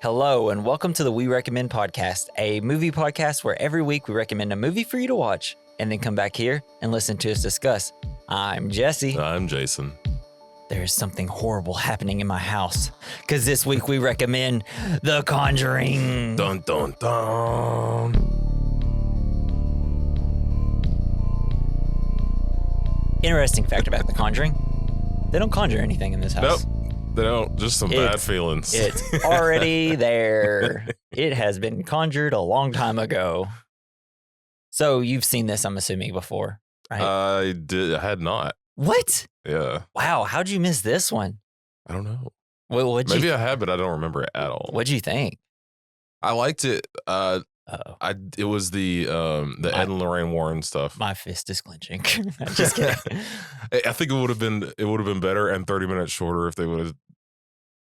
Hello, and welcome to the We Recommend podcast, a movie podcast where every week we recommend a movie for you to watch and then come back here and listen to us discuss. I'm Jesse. I'm Jason. There is something horrible happening in my house because this week we recommend The Conjuring. Dun, dun, dun. Interesting fact about The Conjuring. They don't conjure anything in this house. Nope. They don't. Just some bad feelings. It's already there. It has been conjured a long time ago. So you've seen this, I'm assuming, before, right? I had not. What? Yeah. Wow. How'd you miss this one? I don't know. What'd Maybe I had, but I don't remember it at all. What'd you think? I liked it. It was the Ed and Lorraine Warren stuff. My fist is clenching. I'm just kidding. I think it would have been better and 30 minutes shorter if they would have.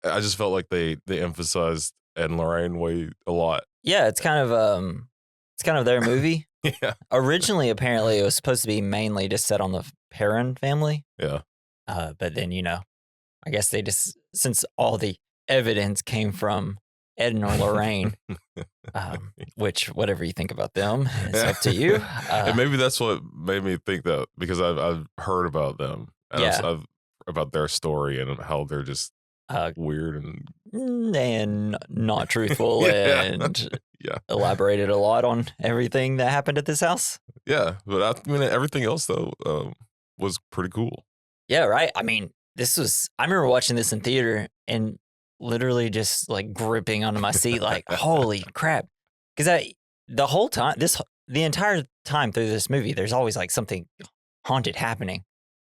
I just felt like they emphasized Ed and Lorraine a lot. Yeah, it's kind of their movie. Yeah. Originally, apparently, it was supposed to be mainly just set on the Perron family. Yeah. But then, I guess they just, since all the evidence came from Ed and Lorraine, which whatever you think about them, it's up to you. And maybe that's what made me think that, because I've heard about them. And I've about their story and how they're just weird and not truthful and elaborated a lot on everything that happened at this house. Yeah, but I mean, everything else though was pretty cool. Yeah, right. I mean, I remember watching this in theater and literally just like gripping onto my seat, like, holy crap. Because the entire time through this movie, there's always like something haunted happening,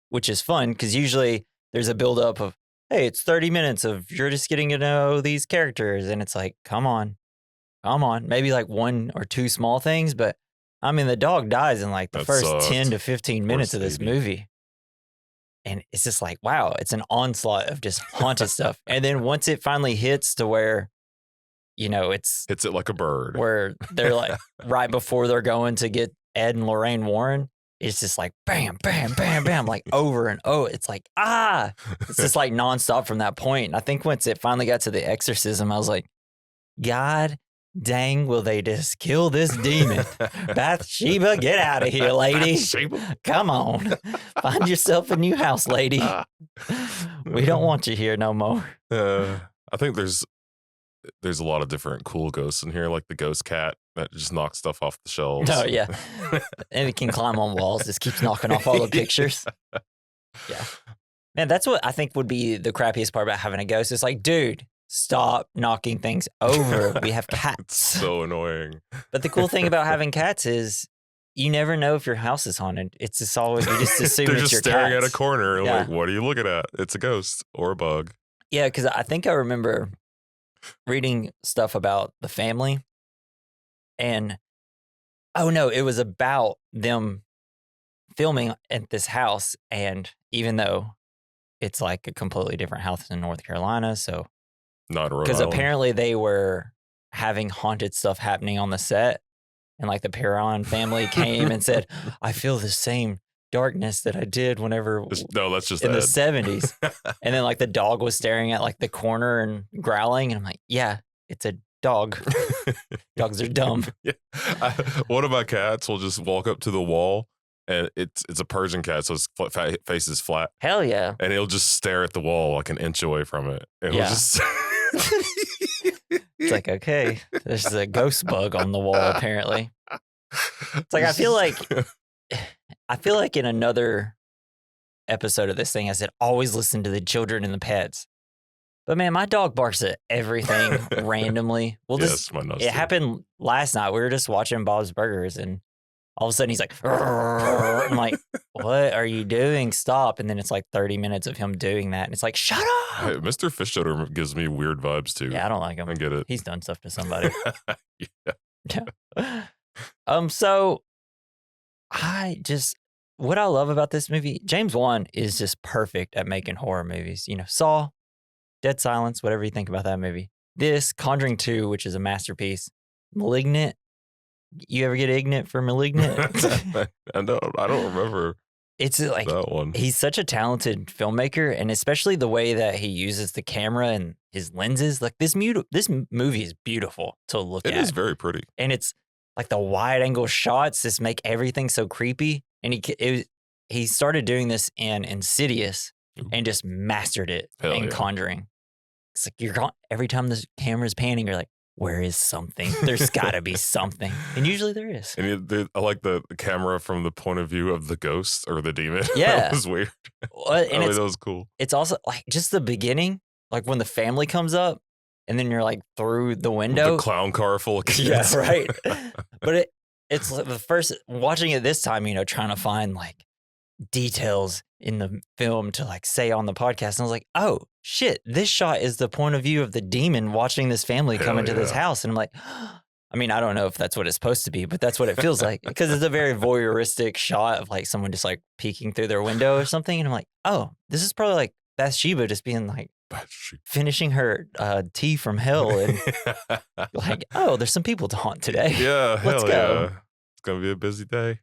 which is fun because usually there's a buildup of, hey, it's 30 minutes of you're just getting to know these characters. And it's like, come on. Maybe like one or two small things. But I mean, the dog dies in like the first 10 to 15 minutes of this movie. And it's just like, wow, it's an onslaught of just haunted stuff. And then once it finally hits to where, hits it like a bird, where they're like right before they're going to get Ed and Lorraine Warren, it's just like bam, bam, bam, bam, like over and over. It's like, it's just like nonstop from that point. And I think once it finally got to the exorcism, I was like, God dang, will they just kill this demon? Bathsheba, get out of here, lady. Come on. Find yourself a new house, lady. We don't want you here no more. I think there's a lot of different cool ghosts in here, like the ghost cat that just knocks stuff off the shelves. Oh, yeah. And it can climb on walls, just keeps knocking off all the pictures. Yeah. Man, that's what I think would be the crappiest part about having a ghost. It's like, dude, stop knocking things over. We have cats. It's so annoying. But the cool thing about having cats is you never know if your house is haunted. It's just always, you just assume They're it's just your staring cats. at a corner and like, what are you looking at? It's a ghost or a bug. Yeah, because I think I remember reading stuff about the family and, oh no, it was about them filming at this house. And even though it's like a completely different house in North Carolina, so not Rhode because Island. apparently they were having haunted stuff happening on the set, and like the Perron family came and said, "I feel the same darkness that I did whenever that's just in Ed. the 70s." And then like the dog was staring at like the corner and growling, and I'm like, "Yeah, it's a dog. Dogs are dumb." Yeah. One of my cats will just walk up to the wall. And it's a Persian cat, so its face is flat. Hell yeah. And it'll just stare at the wall like an inch away from it. And it'll just It's like, okay, there's a ghost bug on the wall, apparently. It's like, I feel like in another episode of this thing, I said, always listen to the children and the pets. But man, my dog barks at everything randomly. Well, it happened last night. We were just watching Bob's Burgers, and all of a sudden he's like, I'm like, what are you doing? Stop. And then it's like 30 minutes of him doing that. And it's like, shut up. Hey, Mr. Fishotter gives me weird vibes too. Yeah, I don't like him. I get it. He's done stuff to somebody. Yeah. So what I love about this movie, James Wan is just perfect at making horror movies. Saw, Dead Silence, whatever you think about that movie. This, Conjuring 2, which is a masterpiece. Malignant. You ever get ignorant for Malignant? I don't remember. It's like that one. he's such a talented filmmaker, and especially the way that he uses the camera and his lenses. Like this movie is beautiful to look at. It is very pretty. And it's like the wide angle shots just make everything so creepy. And he started doing this in Insidious and just mastered it in Conjuring. It's like every time the camera's panning, you're like, where is something? There's got to be something. And usually there is. And I like the camera from the point of view of the ghost or the demon. Yeah. That was weird. And that was cool. It's also like just the beginning, like when the family comes up and then you're like through the window. With the clown car full of kids. Yeah, right. But it's like the first, watching it this time, trying to find like details in the film to like say on the podcast. And I was like, oh shit, this shot is the point of view of the demon watching this family come into this house. And I'm like, I mean, I don't know if that's what it's supposed to be, but that's what it feels like, because it's a very voyeuristic shot of like someone just like peeking through their window or something. And I'm like, oh, this is probably like Bathsheba just being like finishing her tea from hell. And like, oh, there's some people to haunt today. Yeah, let's go. Yeah. It's going to be a busy day.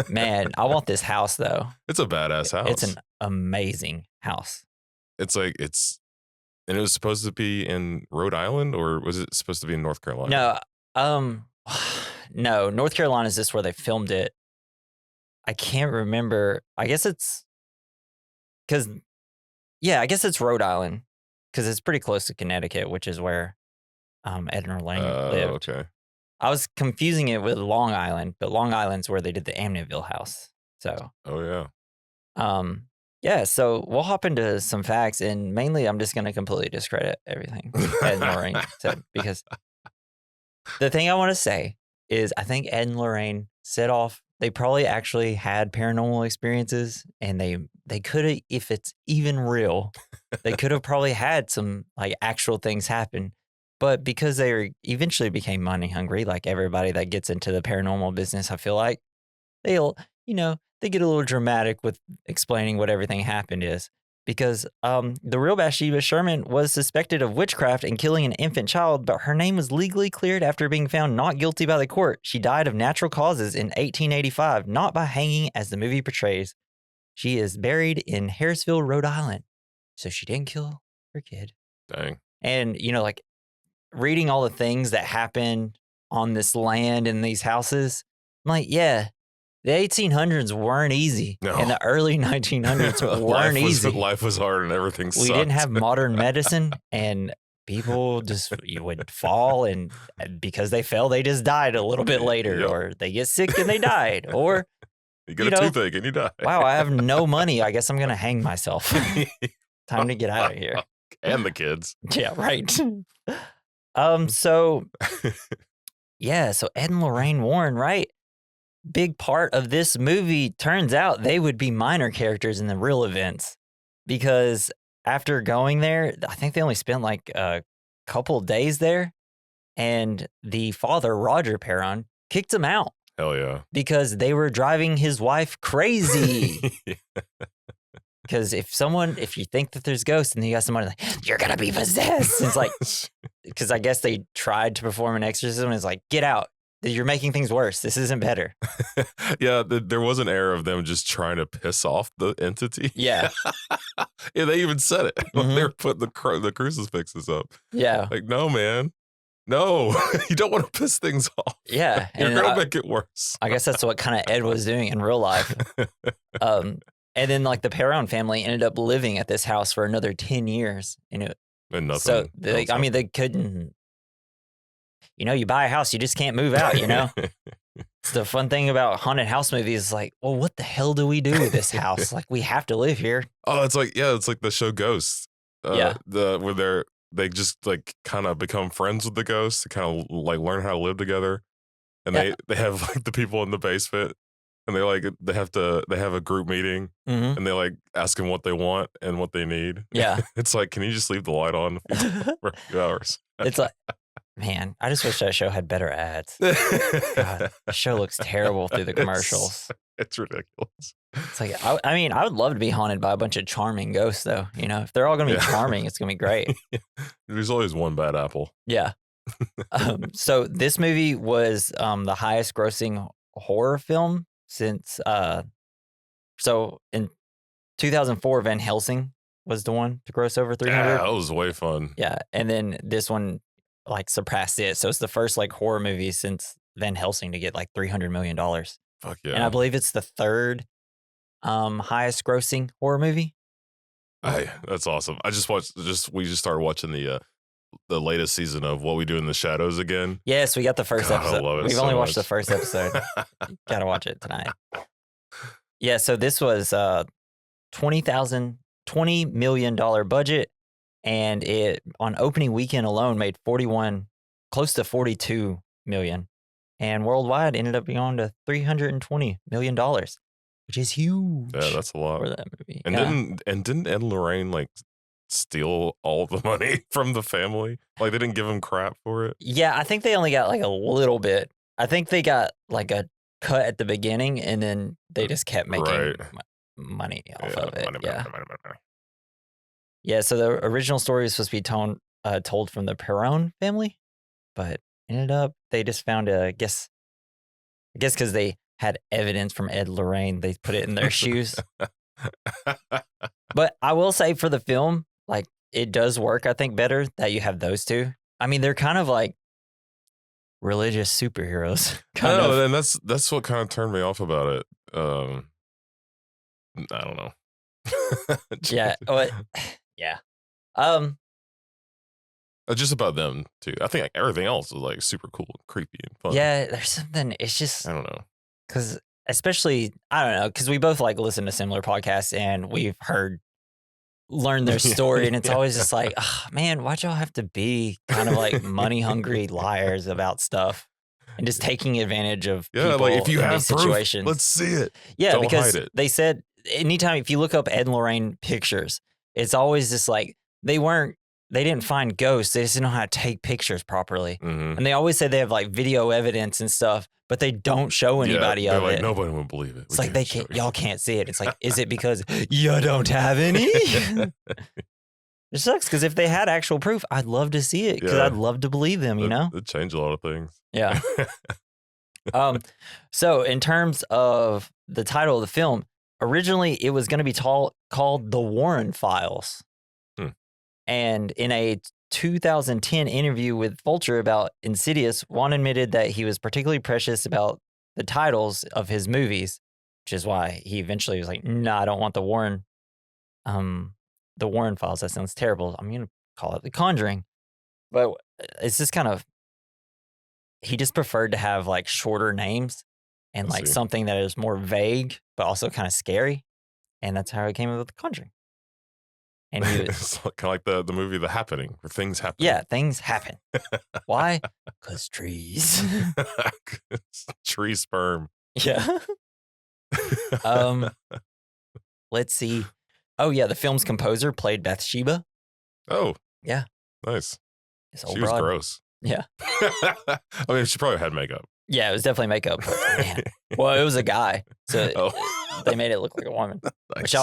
Man, I want this house though. It's a badass house. It's an amazing house. It's like and it was supposed to be in Rhode Island, or was it supposed to be in North Carolina? No, North Carolina is just where they filmed it. I can't remember. I guess it's I guess it's Rhode Island, because it's pretty close to Connecticut, which is where Ed and Lorraine lived. Okay. I was confusing it with Long Island, but Long Island's where they did the Amityville house. So. Oh yeah. Yeah, so we'll hop into some facts, and mainly I'm just going to completely discredit everything Ed and Lorraine said, because the thing I want to say is I think Ed and Lorraine set off, they probably actually had paranormal experiences, and they could have, if it's even real, they could have probably had some like actual things happen. But because they eventually became money hungry, like everybody that gets into the paranormal business, I feel like they'll, they get a little dramatic with explaining what everything happened is. Because the real Bathsheba Sherman was suspected of witchcraft and killing an infant child, but her name was legally cleared after being found not guilty by the court. She died of natural causes in 1885, not by hanging as the movie portrays. She is buried in Harrisville, Rhode Island. So she didn't kill her kid. Dang. And, like reading all the things that happened on this land and these houses, I'm like, yeah. The 1800s weren't easy, and the early 1900s weren't easy. Life was hard, and everything sucked. We didn't have modern medicine, and people you would fall, and because they fell, they just died a little bit later, or they get sick and they died, or you get a toothache and you die. Wow, I have no money. I guess I'm gonna hang myself. Time to get out of here. And the kids. Yeah, right. So Ed and Lorraine Warren, right? Big part of this movie, turns out they would be minor characters in the real events, because after going there, I think they only spent like a couple days there, and the father, Roger Perron, kicked them out. Hell yeah. Because they were driving his wife crazy. Because if you think that there's ghosts and you got somebody like, you're gonna be possessed. It's like, because I guess they tried to perform an exorcism and it's like, get out. You're making things worse. This isn't better. Yeah, there was an air of them just trying to piss off the entity. Yeah. Yeah, they even said it. Mm-hmm. They were putting the crucifixes up. Yeah. Like, no, man. No, you don't want to piss things off. Yeah. You're going to make it worse. I guess that's what kind of Ed was doing in real life. And then like the Perron family ended up living at this house for another 10 years. And nothing. So they couldn't. You buy a house, you just can't move out, It's the fun thing about haunted house movies is like, well, what the hell do we do with this house? Like, we have to live here. Oh, it's like the show Ghosts. Where they just like kind of become friends with the ghosts, kind of like learn how to live together. And they have like the people in the basement, and they have a group meeting, mm-hmm. and they like ask them what they want and what they need. Yeah. It's like, can you just leave the light on for a few hours? It's like, man, I just wish that show had better ads. God, the show looks terrible through the commercials. It's ridiculous. It's like, I would love to be haunted by a bunch of charming ghosts, though. If they're all going to be charming, it's going to be great. There's always one bad apple. Yeah. So this movie was the highest grossing horror film since So in 2004, Van Helsing was the one to gross over 300. Yeah, that was way fun. Yeah, and then this one like surpassed it. So it's the first like horror movie since Van Helsing to get like $300 million. Fuck yeah! And I believe it's the third highest grossing horror movie. That's awesome. We just started watching the latest season of What We Do in the Shadows again. Yes, we got the first episode. I love it. We've only watched the first episode. Gotta watch it tonight. Yeah, so this was $20 million budget, and it on opening weekend alone made close to 42 million, and worldwide ended up beyond to $320 million, which is huge. Yeah, that's a lot for that movie. And didn't Ed and Lorraine like steal all the money from the family? Like they didn't give him crap for it. Yeah, I think they only got like a little bit. I think they got like a cut at the beginning, and then they just kept making money off of it. Money. Yeah, so the original story was supposed to be told from the Perron family, but ended up they just found I guess because they had evidence from Ed and Lorraine, they put it in their shoes. But I will say for the film, like it does work, I think, better that you have those two. I mean, they're kind of like religious superheroes. And that's what kind of turned me off about it. I don't know. Yeah. Yeah. Just about them too. I think like everything else is like super cool and creepy and fun. Yeah, there's something. It's just I don't know. Because especially I don't know because we both like listen to similar podcasts and we've learned their story and it's always just like, oh, man, why'd y'all have to be kind of like money hungry liars about stuff and just taking advantage of people like if you in have these situations. Proof, let's see it. Yeah, Don't because hide it. They said anytime if you look up Ed and Lorraine pictures, it's always just like they didn't find ghosts. They just didn't know how to take pictures properly. Mm-hmm. And they always say they have like video evidence and stuff, but they don't show anybody of it. Nobody would believe it. It's like y'all can't see it. It's like, is it because you don't have any? It sucks because if they had actual proof, I'd love to see it because I'd love to believe them, you know? It'd change a lot of things. Yeah. So in terms of the title of the film, originally it was going to be called The Warren Files. And in a 2010 interview with Vulture about Insidious, Wan admitted that he was particularly precious about the titles of his movies, which is why he eventually was like, "No, I don't want the Warren Files. That sounds terrible. I'm gonna call it The Conjuring." But it's just kind of he just preferred to have like shorter names and like something that is more vague but also kind of scary, and that's how it came up with The Conjuring. And it's kind of like the movie The Happening, where things happen. Yeah, things happen. Why? Because trees. Tree sperm. Yeah. Let's see. Oh, yeah, the film's composer played Bathsheba. Oh. Yeah. Nice. She was gross. Yeah. I mean, she probably had makeup. Yeah, it was definitely makeup. But, man. Well, it was a guy, so they made it look like a woman. Nice. Which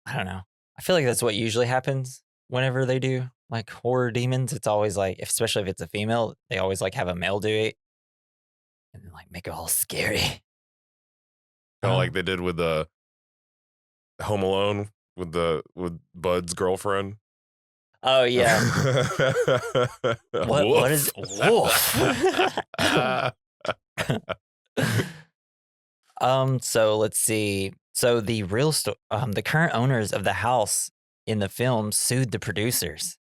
I don't know. I feel like that's what usually happens whenever they do like horror demons. It's always like, especially if it's a female, they always like have a male do it and then like make it all scary. Kind of like they did with the Home Alone with Bud's girlfriend. Oh yeah. What is wolf? So let's see. So the the current owners of the house in the film sued the producers.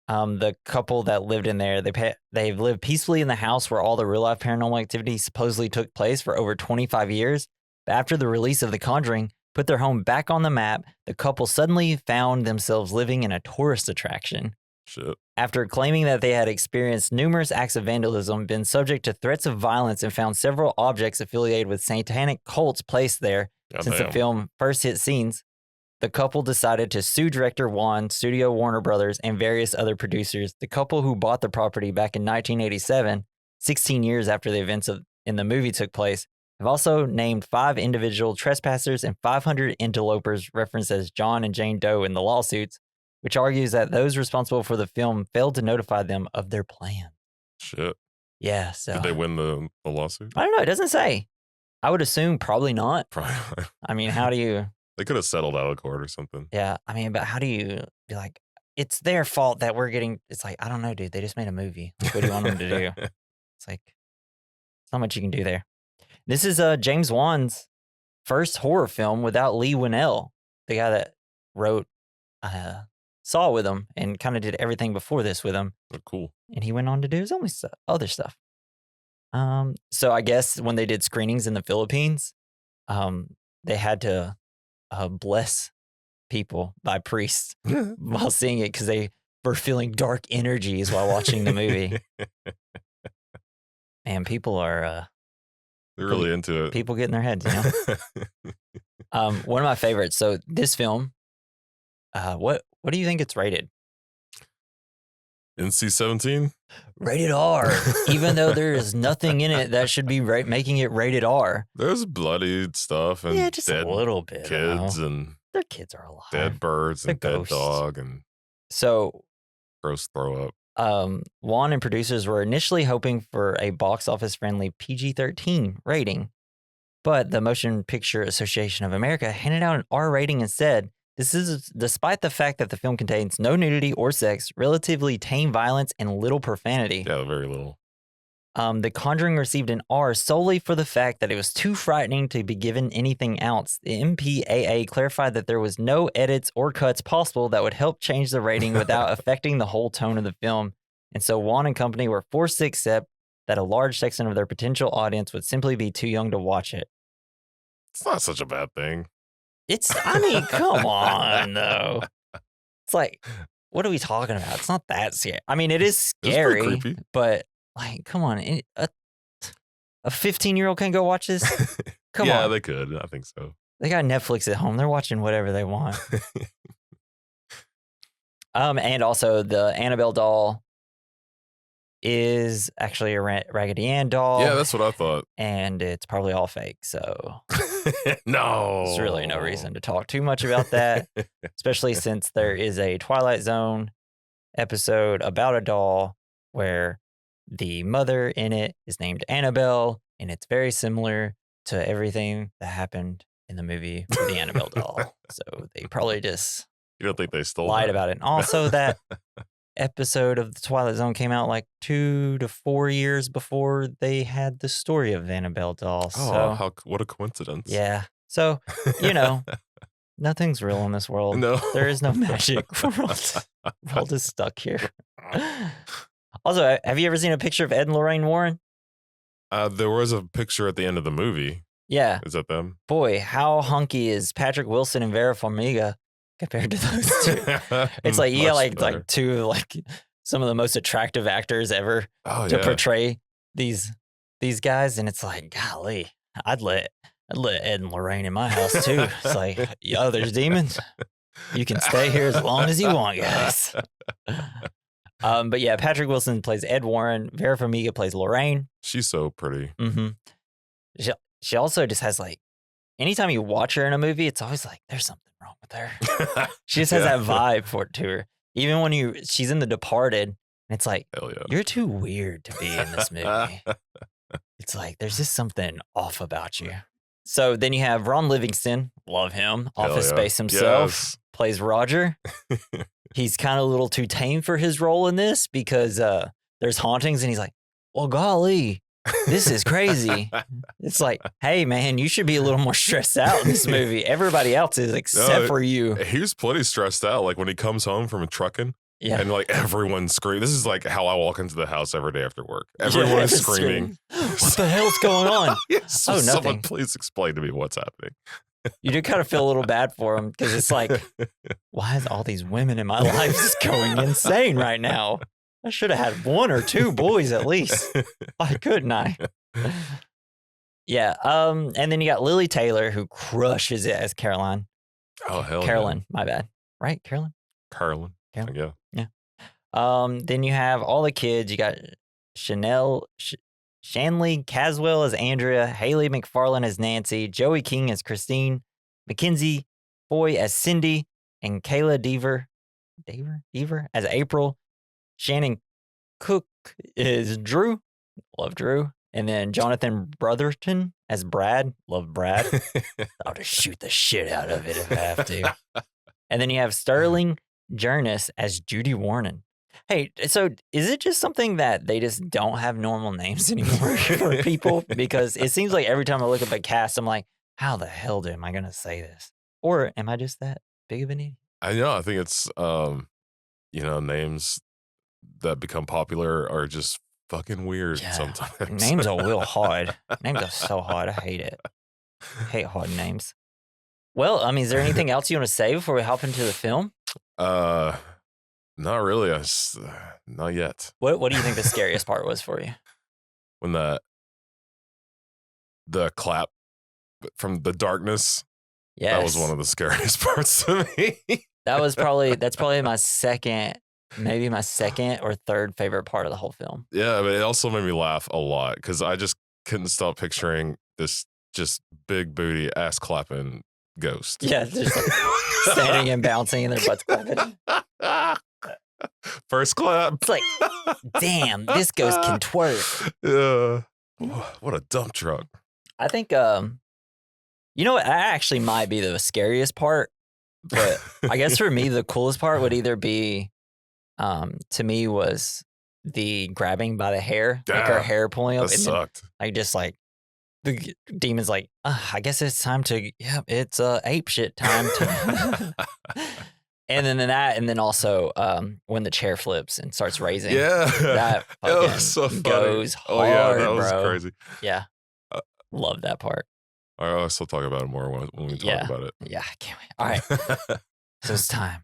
The couple that lived in there, they've lived peacefully in the house where all the real life paranormal activity supposedly took place for over 25 years. But after the release of The Conjuring put their home back on the map, the couple suddenly found themselves living in a tourist attraction. Shit. After claiming that they had experienced numerous acts of vandalism, been subject to threats of violence, and found several objects affiliated with satanic cults placed there since the film first hit scenes, the couple decided to sue director Wan, Studio Warner Brothers, and various other producers. The couple who bought the property back in 1987, 16 years after the events in the movie took place, have also named 5 individual trespassers and 500 interlopers referenced as John and Jane Doe in the lawsuits, which argues that those responsible for the film failed to notify them of their plan. Shit. Yeah, so... Did they win the lawsuit? I don't know. It doesn't say. I would assume probably not. Probably. I mean, how do you? They could have settled out of court or something. Yeah, I mean, but how do you be like, it's their fault that we're getting? It's like, I don't know, dude. They just made a movie. Like, what do you want them to do? It's like, there's not much you can do there. This is James Wan's first horror film without Lee Winnell, the guy that wrote Saw with him and kind of did everything before this with him. Oh, cool. And he went on to do his own other stuff. So I guess when they did screenings in the Philippines, they had to bless people by priests while seeing it because they were feeling dark energies while watching the movie. And people are they're really into it. People get in their heads, you know. One of my favorites. So this film, what do you think it's rated? NC-17? Rated R. Even though there is nothing in it that should be making it rated R. There's bloody stuff and just dead a little bit. Kids and their kids are alive. Dead birds and dead dog and so gross throw up. Wan and producers were initially hoping for a box office friendly PG-13 rating, but the Motion Picture Association of America handed out an R rating and said, this is despite the fact that the film contains no nudity or sex, relatively tame violence, and little profanity. Yeah, very little. The Conjuring received an R solely for the fact that it was too frightening to be given anything else. The MPAA clarified that there was no edits or cuts possible that would help change the rating without affecting the whole tone of the film. And so Wan and company were forced to accept that a large section of their potential audience would simply be too young to watch it. It's not such a bad thing. I mean, come on, though. It's like, what are we talking about? It's not that scary. I mean, it is scary, creepy. But like, come on. A 15-year-old can go watch this? Come on. Yeah, they could. I think so. They got Netflix at home. They're watching whatever they want. And also the Annabelle doll is actually a Raggedy Ann doll. Yeah, that's what I thought. And it's probably all fake, so no. There's really no reason to talk too much about that, especially since there is a Twilight Zone episode about a doll where the mother in it is named Annabelle, and it's very similar to everything that happened in the movie with the Annabelle doll. So they probably just you don't think they stole lied that? about it. And also that episode of the Twilight Zone came out like 2 to 4 years before they had the story of Annabelle doll. Oh, so, what a coincidence. Yeah. So, you know, nothing's real in this world. No. There is no magic. World is stuck here. Also, have you ever seen a picture of Ed and Lorraine Warren? There was a picture at the end of the movie. Yeah. Is that them? Boy, how hunky is Patrick Wilson and Vera Farmiga compared to those two? It's like, yeah, like two like some of the most attractive actors ever to portray these guys, and it's like, golly, I'd let Ed and Lorraine in my house too. It's like, yo, there's demons. You can stay here as long as you want, guys. But yeah, Patrick Wilson plays Ed Warren. Vera Farmiga plays Lorraine. She's so pretty. Mm-hmm. She also just has like, anytime you watch her in a movie, it's always like, there's something wrong with her. She just has that vibe to her. Even when she's in The Departed, and it's like, you're too weird to be in this movie. It's like, there's just something off about you. So then you have Ron Livingston, love him, Office Space himself, plays Roger. He's kind of a little too tame for his role in this because there's hauntings, and he's like, well, golly, this is crazy. It's like, hey, man, you should be a little more stressed out in this movie. Everybody else is except for you. He was plenty stressed out. Like when he comes home from trucking. Yeah. And like everyone's screaming. This is like how I walk into the house every day after work. Everyone is screaming. What the hell's going on? Yes, nothing. Someone please explain to me what's happening. You do kind of feel a little bad for him because it's like, why is all these women in my life just going insane right now? I should have had 1 or 2 boys at least. Why couldn't I? Yeah. And then you got Lily Taylor, who crushes it as Caroline. Oh, hell Carolyn, my bad. Right? Carolyn? Carolyn. Yeah. Then you have all the kids. You got Shanley Caswell as Andrea, Haley McFarlane as Nancy, Joey King as Christine, Mackenzie Foy as Cindy, and Kayla Deaver as April. Shannon Cook is Drew. Love Drew. And then Jonathan Brotherton as Brad. Love Brad. I'll just shoot the shit out of it if I have to. And then you have Sterling Journes as Judy Warren. Hey, so is it just something that they just don't have normal names anymore for people? Because it seems like every time I look up a cast, I'm like, how the hell am I going to say this? Or am I just that big of an idiot? I know. I think it's, names that become popular are just fucking weird sometimes. Names are real hard. Names are so hard. I hate it. I hate hard names. Well, I mean, is there anything else you want to say before we hop into the film? Not really. Not yet. What do you think the scariest part was for you? When the clap from the darkness. Yes. That was one of the scariest parts to me. That's probably my second or third favorite part of the whole film. Yeah, but it also made me laugh a lot because I just couldn't stop picturing this just big booty ass clapping ghost. Yeah, just like standing and bouncing and their butts clapping. First clap. It's like, damn, this ghost can twerk. Yeah. What a dump truck. I think, you know what? That actually might be the scariest part. But I guess for me, the coolest part would either be, to me, was the grabbing by the hair, like her hair pulling up. That sucked. Just like, the demon's like, I guess it's time to, it's ape shit time. And then also when the chair flips and starts raising. Yeah. That was so funny. Goes hard, oh, yeah, that was bro. crazy. Yeah. Love that part. I'll still talk about it more when we talk about it. Yeah, I can't wait. All right. So it's time.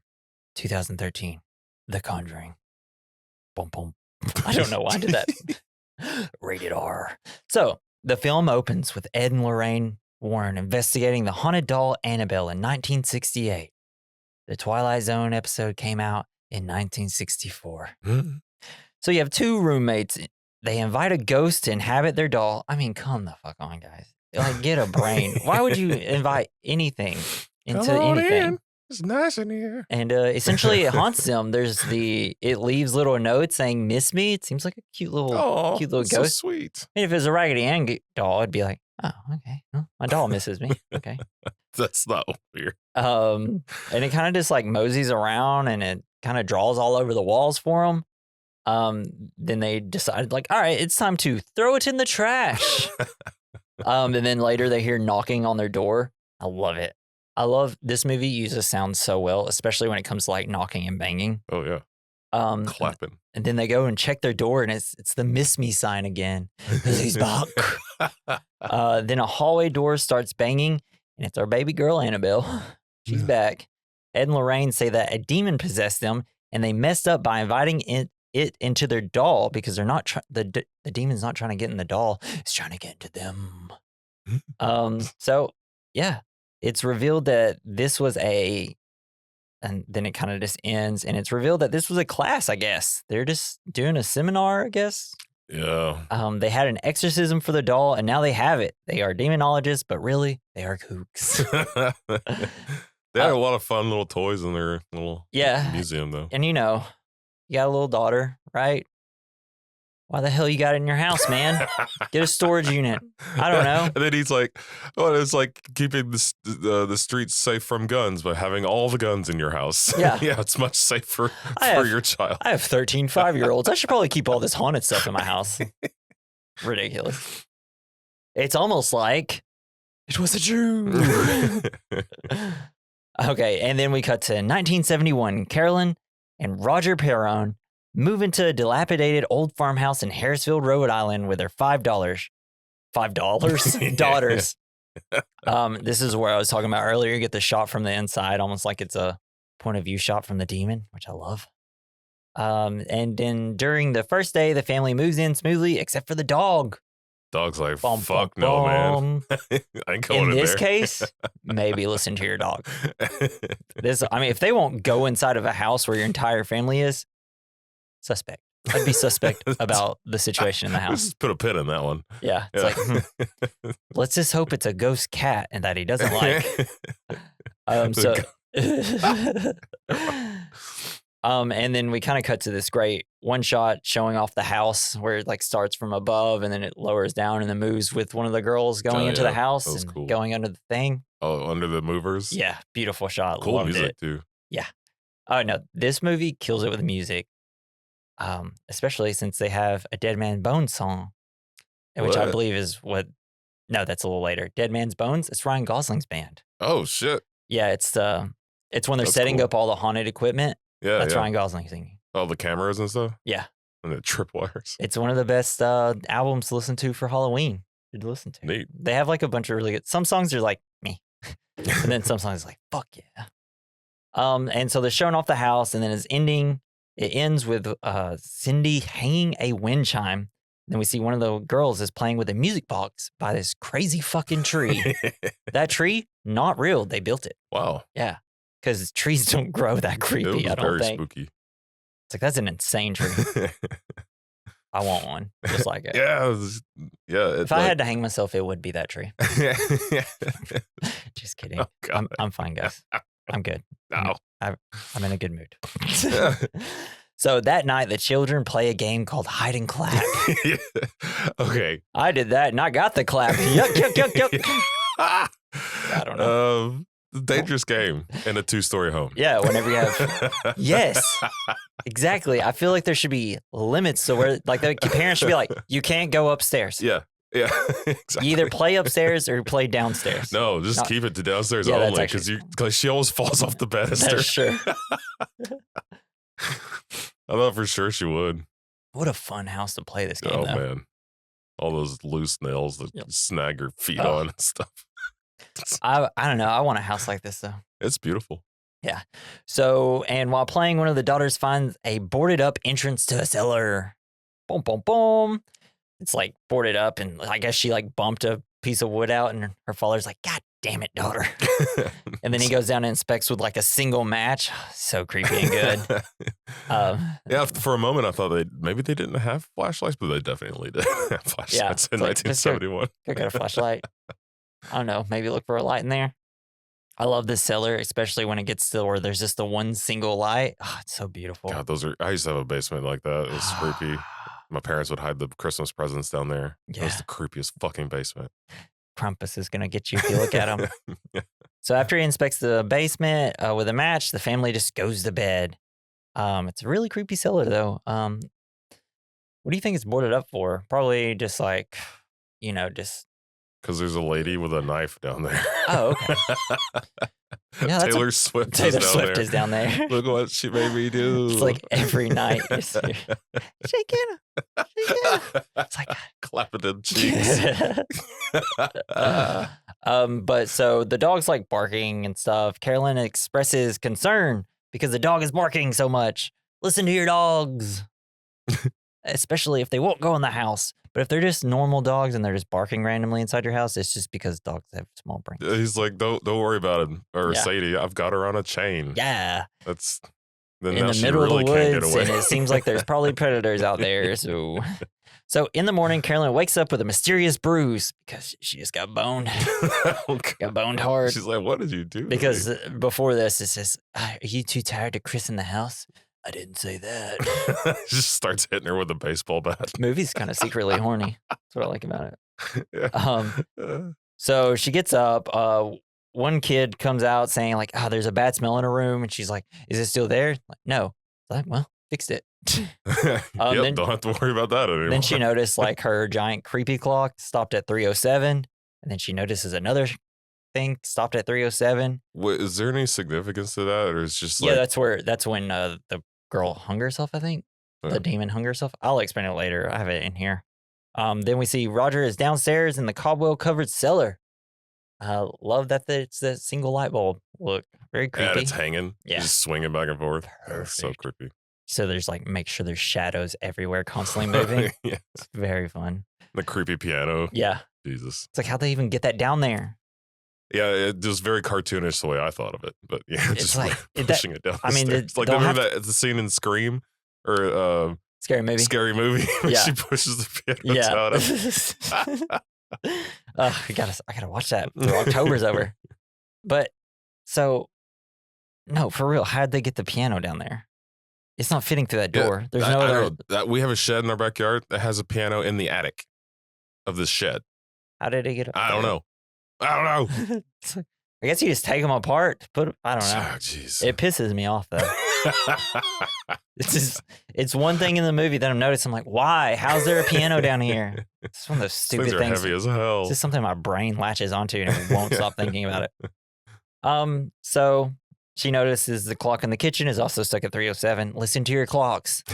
2013. The Conjuring. Boom, boom. I don't know why I did that. Rated R. So the film opens with Ed and Lorraine Warren investigating the haunted doll Annabelle in 1968. The Twilight Zone episode came out in 1964. So you have two roommates. They invite a ghost to inhabit their doll. I mean, come the fuck on, guys. Like, get a brain. Why would you invite anything into anything? In. It's nice in here. And essentially, it haunts them. It leaves little notes saying "miss me." It seems like a cute little ghost. So sweet. And if it was a Raggedy Ann doll, it'd be like, oh, okay, well, my doll misses me. Okay, that's not weird. And it kind of just like moseys around, and it kind of draws all over the walls for them. Then they decided, like, all right, it's time to throw it in the trash. And then later they hear knocking on their door. I love it. I love this movie uses sound so well, especially when it comes to like knocking and banging. Oh yeah. Clapping. And then they go and check their door, and it's the miss me sign again. He's back. Then a hallway door starts banging, and it's our baby girl Annabelle. She's back. Ed and Lorraine say that a demon possessed them, and they messed up by inviting it into their doll because they're not the demon's not trying to get in the doll; it's trying to get into them. So yeah, it's revealed that this was and then it kind of just ends, and it's revealed that this was a class. I guess they're just doing a seminar. I guess. Yeah. They had an exorcism for the doll, and now they have it. They are demonologists, but really, they are kooks. They had a lot of fun little toys in their little museum, though. And you got a little daughter, right? Why the hell you got it in your house, man? Get a storage unit. I don't know. And then he's like, it's like keeping the streets safe from guns by having all the guns in your house. Yeah. Yeah, it's much safer for your child. I have 13 5-year-olds. I should probably keep all this haunted stuff in my house. Ridiculous. It's almost like it was a Jew. Okay, and then we cut to 1971. Carolyn and Roger Perron move into a dilapidated old farmhouse in Harrisville, Rhode Island with their $5 daughters. This is where I was talking about earlier. You get the shot from the inside, almost like it's a point of view shot from the demon, which I love. And then during the first day, the family moves in smoothly, except for the dog. Dog's like, fuck no, man. I ain't going in this there. case, maybe listen to your dog. If they won't go inside of a house where your entire family is, suspect. I'd be suspect about the situation in the house. Just put a pin in that one. Yeah. It's like, let's just hope it's a ghost cat and that he doesn't like. And then we kind of cut to this great one shot showing off the house where it like starts from above and then it lowers down and then moves with one of the girls going into the house and cool. going under the thing. Oh, under the movers? Yeah, beautiful shot. Cool Loved music it. too. Yeah. Oh no, this movie kills it with the music. Especially since they have a Dead Man Bones song, which I believe is what. No, that's a little later. Dead Man's Bones. It's Ryan Gosling's band. Oh shit! Yeah, it's when they're setting up all the haunted equipment. Yeah, that's Ryan Gosling singing. All the cameras and stuff. Yeah, and the tripwires. It's one of the best albums to listen to for Halloween. To listen to. Neat. They have like a bunch of really good. Some songs are like me, and then some songs are like fuck yeah. And so they're showing off the house, and then it's ending. It ends with Cindy hanging a wind chime. Then we see one of the girls is playing with a music box by this crazy fucking tree. That tree, not real. They built it. Wow. Yeah. Because trees don't grow that creepy, I don't think. Spooky. It's like, that's an insane tree. I want one just like it. Yeah. If I had to hang myself, it would be that tree. Just kidding. Oh, I'm fine, guys. I'm good. No. I'm in a good mood. So that night, the children play a game called hide and clap. Yeah. Okay. I did that and I got the clap. Yuck. I don't know. Dangerous game in a 2-story home. Yeah, whenever you have. Yes, exactly. I feel like there should be limits to where, like, the parents should be like, you can't go upstairs. Yeah. Yeah, exactly. You either play upstairs or play downstairs. No, just keep it to downstairs only because she always falls off the banister. That's true. I thought for sure she would. What a fun house to play this game, though. Man. All those loose nails that snag your feet on and stuff. I don't know. I want a house like this, though. It's beautiful. Yeah. So, and while playing, one of the daughters finds a boarded up entrance to a cellar. Boom, boom, boom. It's like boarded up, and I guess she like bumped a piece of wood out, and her father's like, God damn it, daughter. And then he goes down and inspects with like a single match. So creepy and good. Yeah, for a moment I thought maybe they didn't have flashlights, but they definitely did have flashlights in 1971. Go get a flashlight. I don't know, maybe look for a light in there. I love this cellar, especially when it gets to where there's just the one single light. Oh, it's so beautiful. God, I used to have a basement like that. It was creepy. My parents would hide the Christmas presents down there. Yeah. It was the creepiest fucking basement. Krampus is going to get you if you look at him. Yeah. So after he inspects the basement with a match, the family just goes to bed. It's a really creepy cellar, though. What do you think it's boarded up for? Probably just like, just... Because there's a lady with a knife down there. Oh, okay. Yeah, Taylor Swift is down there. Look what she made me do. It's like every night. Shake it. It's like clapping them cheeks. But so the dog's like barking and stuff. Carolyn expresses concern because the dog is barking so much. Listen to your dogs. Especially if they won't go in the house. But if they're just normal dogs and they're just barking randomly inside your house, it's just because dogs have small brains. He's like, don't worry about it. Or Sadie, I've got her on a chain. Yeah. That's in the middle of the woods, and it seems like there's probably predators out there. So in the morning, Carolyn wakes up with a mysterious bruise because she just got boned. Got boned hard. She's like, what did you do? Because before this, it says, are you too tired to christen the house? I didn't say that. Just starts hitting her with a baseball bat. Movie's kind of secretly horny. That's what I like about it. Yeah. So she gets up. One kid comes out saying like, there's a bad smell in her room. And she's like, is it still there? Like, no. It's like, well, fixed it. Then, don't have to worry about that anymore. Then she noticed like her giant creepy clock stopped at 3:07. And then she notices another thing stopped at 3:07. Is there any significance to that? Or it's just like... Yeah, that's when the girl hung herself, I think. The demon hung herself. I'll explain it later. I have it in here. Then we see Roger is downstairs in the cobweb-covered cellar. Love that it's the single light bulb. Look, very creepy. And it's hanging. Yeah. Just swinging back and forth. Perfect. So creepy. So there's like, make sure there's shadows everywhere constantly moving. Yeah. It's very fun. The creepy piano. Yeah. Jesus. It's like, how'd they even get that down there? Yeah, it was very cartoonish the way I thought of it, but yeah, it's just like pushing it down. I mean, it's like remember that the scene in Scream or Scary Movie. Scary Movie where she pushes the piano down. I gotta watch that before October's over. But so no, for real, how'd they get the piano down there? It's not fitting through that door. There's no other. We have a shed in our backyard that has a piano in the attic of this shed. How did it get up? I don't know. I guess you just take them apart. I don't know. Oh, jeez. It pisses me off though. It's one thing in the movie that I'm noticing. I'm like, why? How's there a piano down here? It's one of those stupid things. Things. Are heavy as hell. It's just something my brain latches onto and it won't stop thinking about it. So she notices the clock in the kitchen is also stuck at 3:07. Listen to your clocks.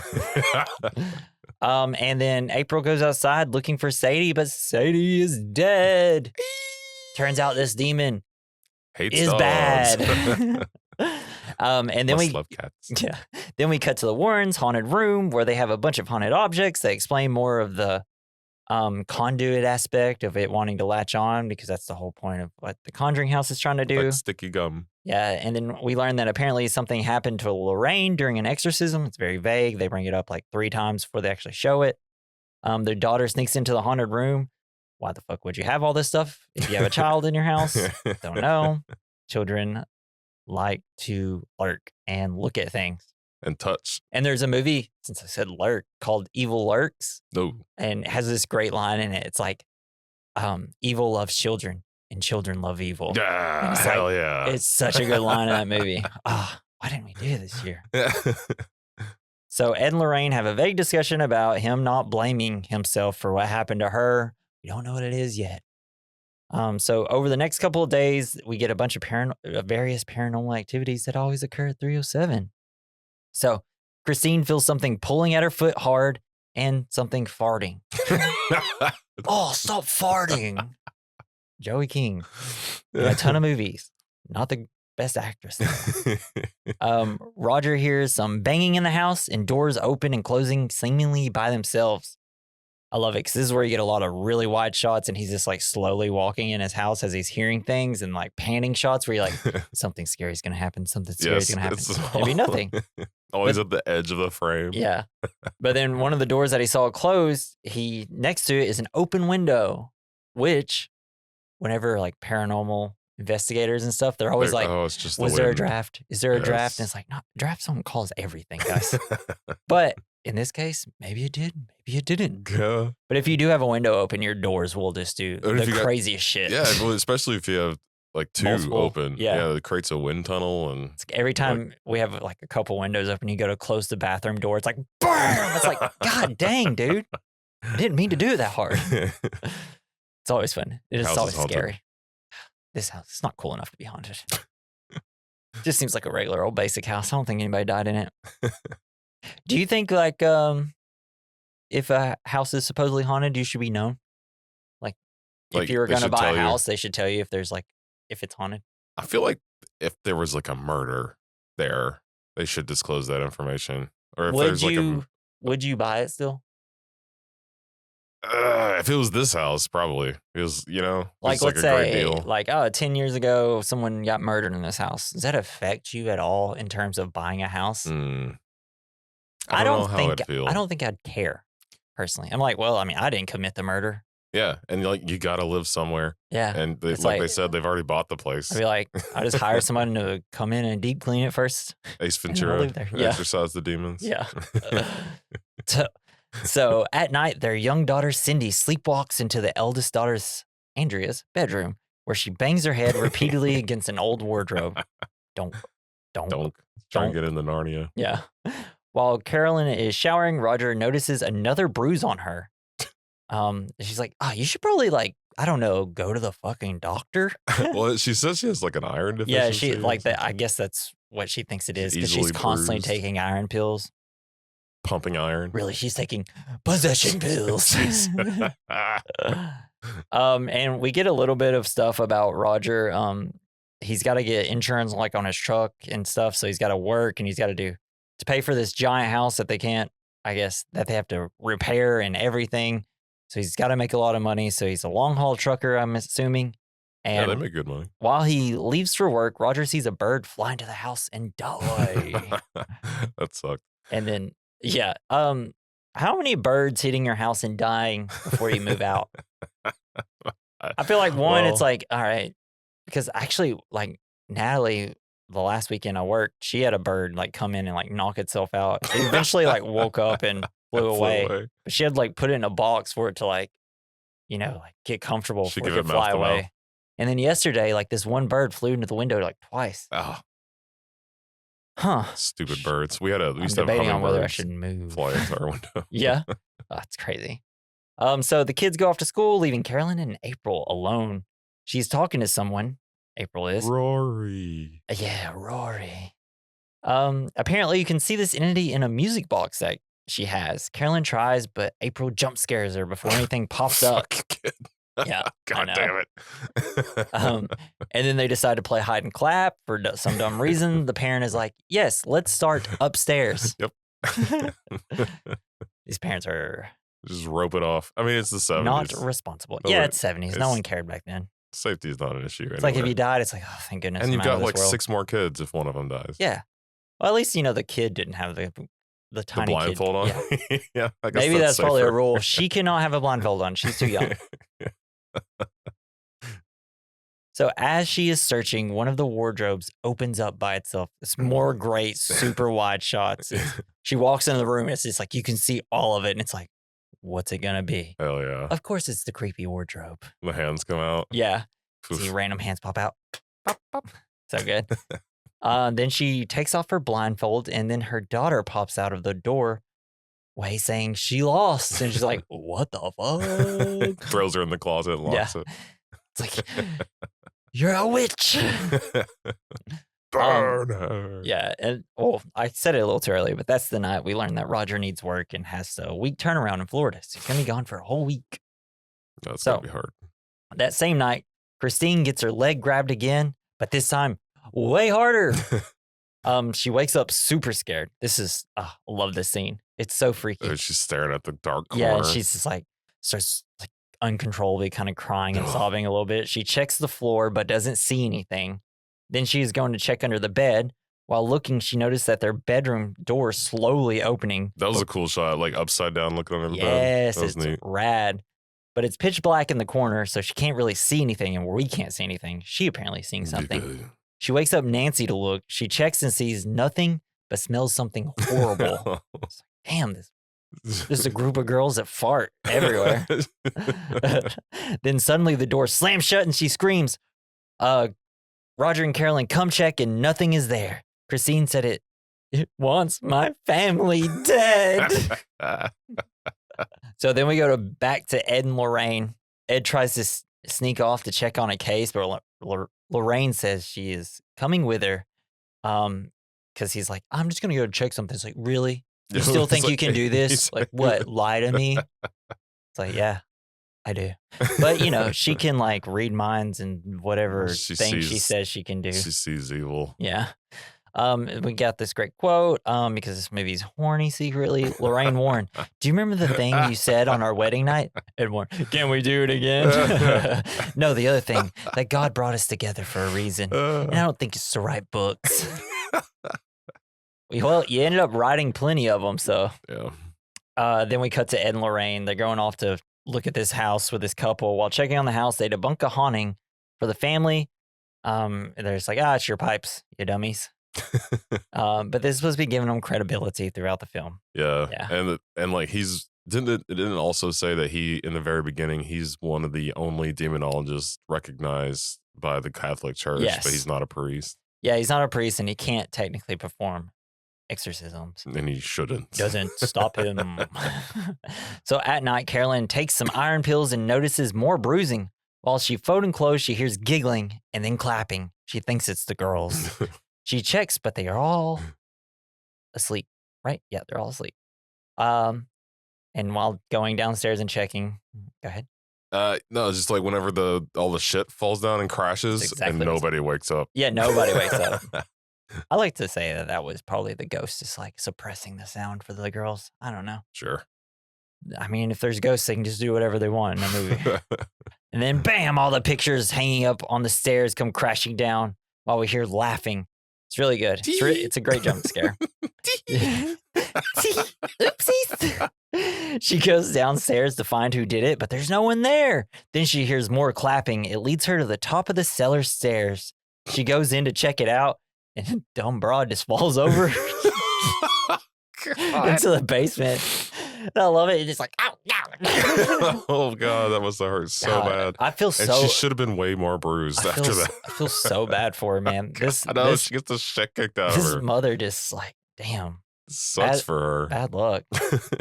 And then April goes outside looking for Sadie, but Sadie is dead. Turns out this demon is dogs. Bad. And then love cats. Yeah. Then we cut to the Warrens' haunted room where they have a bunch of haunted objects. They explain more of the conduit aspect of it wanting to latch on because that's the whole point of what the Conjuring house is trying to do. Like sticky gum. Yeah, and then we learn that apparently something happened to Lorraine during an exorcism. It's very vague. They bring it up like 3 times before they actually show it. Their daughter sneaks into the haunted room. Why the fuck would you have all this stuff if you have a child in your house? Don't know. Children like to lurk and look at things. And touch. And there's a movie, since I said lurk, called Evil Lurks. No. And it has this great line in it. It's like, evil loves children and children love evil. Yeah, hell yeah. It's such a good line in that movie. Why didn't we do this year? So Ed and Lorraine have a vague discussion about him not blaming himself for what happened to her. We don't know what it is yet. So over the next couple of days, we get a bunch of various paranormal activities that always occur at 3:07. So Christine feels something pulling at her foot hard and something farting. Oh, stop farting. Joey King in a ton of movies. Not the best actress. Roger hears some banging in the house and doors open and closing seemingly by themselves. I love it because this is where you get a lot of really wide shots and he's just like slowly walking in his house as he's hearing things and like panning shots where you're like, something scary is going to happen. Something scary is going to happen. Maybe nothing. Always at the edge of the frame. Yeah. But then one of the doors that he saw closed, next to it is an open window, which whenever like paranormal investigators and stuff, they're always like, it's just was there a draft? Is there a draft? And it's like, no, draft don't cause everything, guys. But in this case, maybe it did, maybe it didn't. Yeah. But if you do have a window open, your doors will just do the craziest shit. Yeah, well, especially if you have like 2 Multiple, open. Yeah, it creates a wind tunnel. And it's like every time we have like a couple windows open, you go to close the bathroom door, it's like, BAM! It's like, God dang, dude. I didn't mean to do it that hard. It's always fun. It is always scary. This house is not cool enough to be haunted. Just seems like a regular old basic house. I don't think anybody died in it. Do you think like if a house is supposedly haunted, you should be known? Like if you were going to buy a house, they should tell you if it's haunted. I feel like if there was like a murder there, they should disclose that information. Or if would you buy it still? If it was this house, probably. It was, like let's say, like 10 years ago, someone got murdered in this house. Does that affect you at all in terms of buying a house? I don't think I'd care personally. I'm like, well, I mean, I didn't commit the murder. Yeah, and like you got to live somewhere. Yeah, and they said, they've already bought the place. I'd be like, I just hire someone to come in and deep clean it first. Ace Ventura, exorcise the demons. Yeah. So at night, their young daughter Cindy sleepwalks into the eldest daughter's Andrea's bedroom, where she bangs her head repeatedly against an old wardrobe. Don't. Try to get into Narnia. Yeah. While Carolyn is showering, Roger notices another bruise on her. She's like, you should probably I don't know, go to the fucking doctor. Well, she says she has like an iron deficiency. Yeah, she like that. I guess that's what she thinks it is because she's constantly taking iron pills. Pumping iron. Really, she's taking possession pills. And we get a little bit of stuff about Roger. He's got to get insurance like on his truck and stuff, so he's got to work and he's got to pay for this giant house that they can't, I guess, that they have to repair and everything. So he's got to make a lot of money. So he's a long haul trucker, I'm assuming. And yeah, they make good money. While he leaves for work, Roger sees a bird fly into the house and die. That sucked. And then, yeah. How many birds hitting your house and dying before you move out? I feel like it's like, all right. Because actually, like Natalie the last weekend I worked, she had a bird like come in and like knock itself out. It eventually like woke up and flew away. But she had like put it in a box for it to like, like get comfortable before it could fly away. And then yesterday, like this one bird flew into the window like twice. Oh. Huh. Stupid birds. We used to have debating on whether I should move. Fly into our window. Yeah. Oh, that's crazy. So the kids go off to school, leaving Carolyn and April alone. She's talking to someone. April is. Rory. Yeah, Rory. Apparently you can see this entity in a music box that she has. Carolyn tries, but April jump scares her before anything pops up. Yeah. God damn it. And then they decide to play hide and clap for some dumb reason. The parent is like, yes, let's start upstairs. Yep. These parents are... Just rope it off. I mean, it's the 70s. Not responsible. Yeah, it's 70s. No one cared back then. Safety is not an issue It's like if you died, it's like, oh, thank goodness. And you've got like 6 more kids if one of them dies. Yeah. Well, at least, the kid didn't have the tiny blindfold kid. on? Yeah. Yeah, I guess Maybe that's safer. probably a rule. She cannot have a blindfold on. She's too young. So as she is searching, one of the wardrobes opens up by itself. It's more great, super wide shots. She walks into the room. And it's just like, you can see all of it. And it's like, what's it going to be? Hell yeah. Of course, it's the creepy wardrobe. The hands come out. Yeah. See random hands pop out. Pop, pop. So good. Then she takes off her blindfold, and then her daughter pops out of the door way saying she lost. And she's like, what the fuck? Throws her in the closet and locks it. It's like, you're a witch. Burn her. Yeah. And I said it a little too early, but that's the night we learned that Roger needs work and has a week turnaround in Florida. So he's going to be gone for a whole week. That's going to be hard. That same night, Christine gets her leg grabbed again, but this time way harder. She wakes up super scared. I love this scene. It's so freaky. She's staring at the dark corner. Yeah, and she's just like, starts like uncontrollably kind of crying and sobbing a little bit. She checks the floor, but doesn't see anything. Then she is going to check under the bed. While looking, she noticed that their bedroom door is slowly opening. That was a cool shot, like upside down looking under the bed. Yes, it's neat. Rad. But it's pitch black in the corner, so she can't really see anything, and we can't see anything. She apparently seeing something. She wakes up Nancy to look. She checks and sees nothing, but smells something horrible. It's like, damn, this is a group of girls that fart everywhere. Then suddenly the door slams shut, and she screams, Roger and Carolyn come check, and nothing is there. Christine said it wants my family dead. So then we go back to Ed and Lorraine. Ed tries to sneak off to check on a case, but Lorraine says she is coming with her because he's like, I'm just going to go check something. It's like, really? You still think you can do this? Like, what? Lie to me? It's like, yeah, I do. But, she can like read minds and whatever she says she can do. She sees evil. Yeah. We got this great quote because this movie's horny secretly. Lorraine Warren, do you remember the thing you said on our wedding night? Ed Warren, can we do it again? No, the other thing, that God brought us together for a reason. And I don't think it's to write books. Well, you ended up writing plenty of them, so. Yeah. Then we cut to Ed and Lorraine. They're going off to look at this house with this couple. While checking on the house, they debunk a haunting for the family. And they're just like, it's your pipes, you dummies. But this is supposed to be giving him credibility throughout the film. Yeah. And like it didn't also say that he, in the very beginning, he's one of the only demonologists recognized by the Catholic Church, but he's not a priest. Yeah, he's not a priest, and he can't technically perform exorcisms. And he shouldn't. Doesn't stop him. So at night, Carolyn takes some iron pills and notices more bruising. While she folding clothes, she hears giggling and then clapping. She thinks it's the girls. She checks, but they are all asleep, right? Yeah, they're all asleep. And while going downstairs and checking, go ahead. No, it's just like whenever all the shit falls down and crashes and nobody wakes up. Yeah, nobody wakes up. I like to say that was probably the ghost just like suppressing the sound for the girls. I don't know. Sure. I mean, if there's ghosts, they can just do whatever they want in a movie. And then bam, all the pictures hanging up on the stairs come crashing down while we hear laughing. It's really good. It's a great jump scare. Oopsies. She goes downstairs to find who did it, but there's no one there. Then she hears more clapping. It leads her to the top of the cellar stairs. She goes in to check it out, and dumb broad just falls over into the basement. And I love it. It's just like, ow, ow. Oh God, that must have hurt so bad. I feel so. And she should have been way more bruised after that. I feel so bad for her, man. I know she gets the shit kicked out of her. This mother just like, damn. Sucks for her. Bad luck.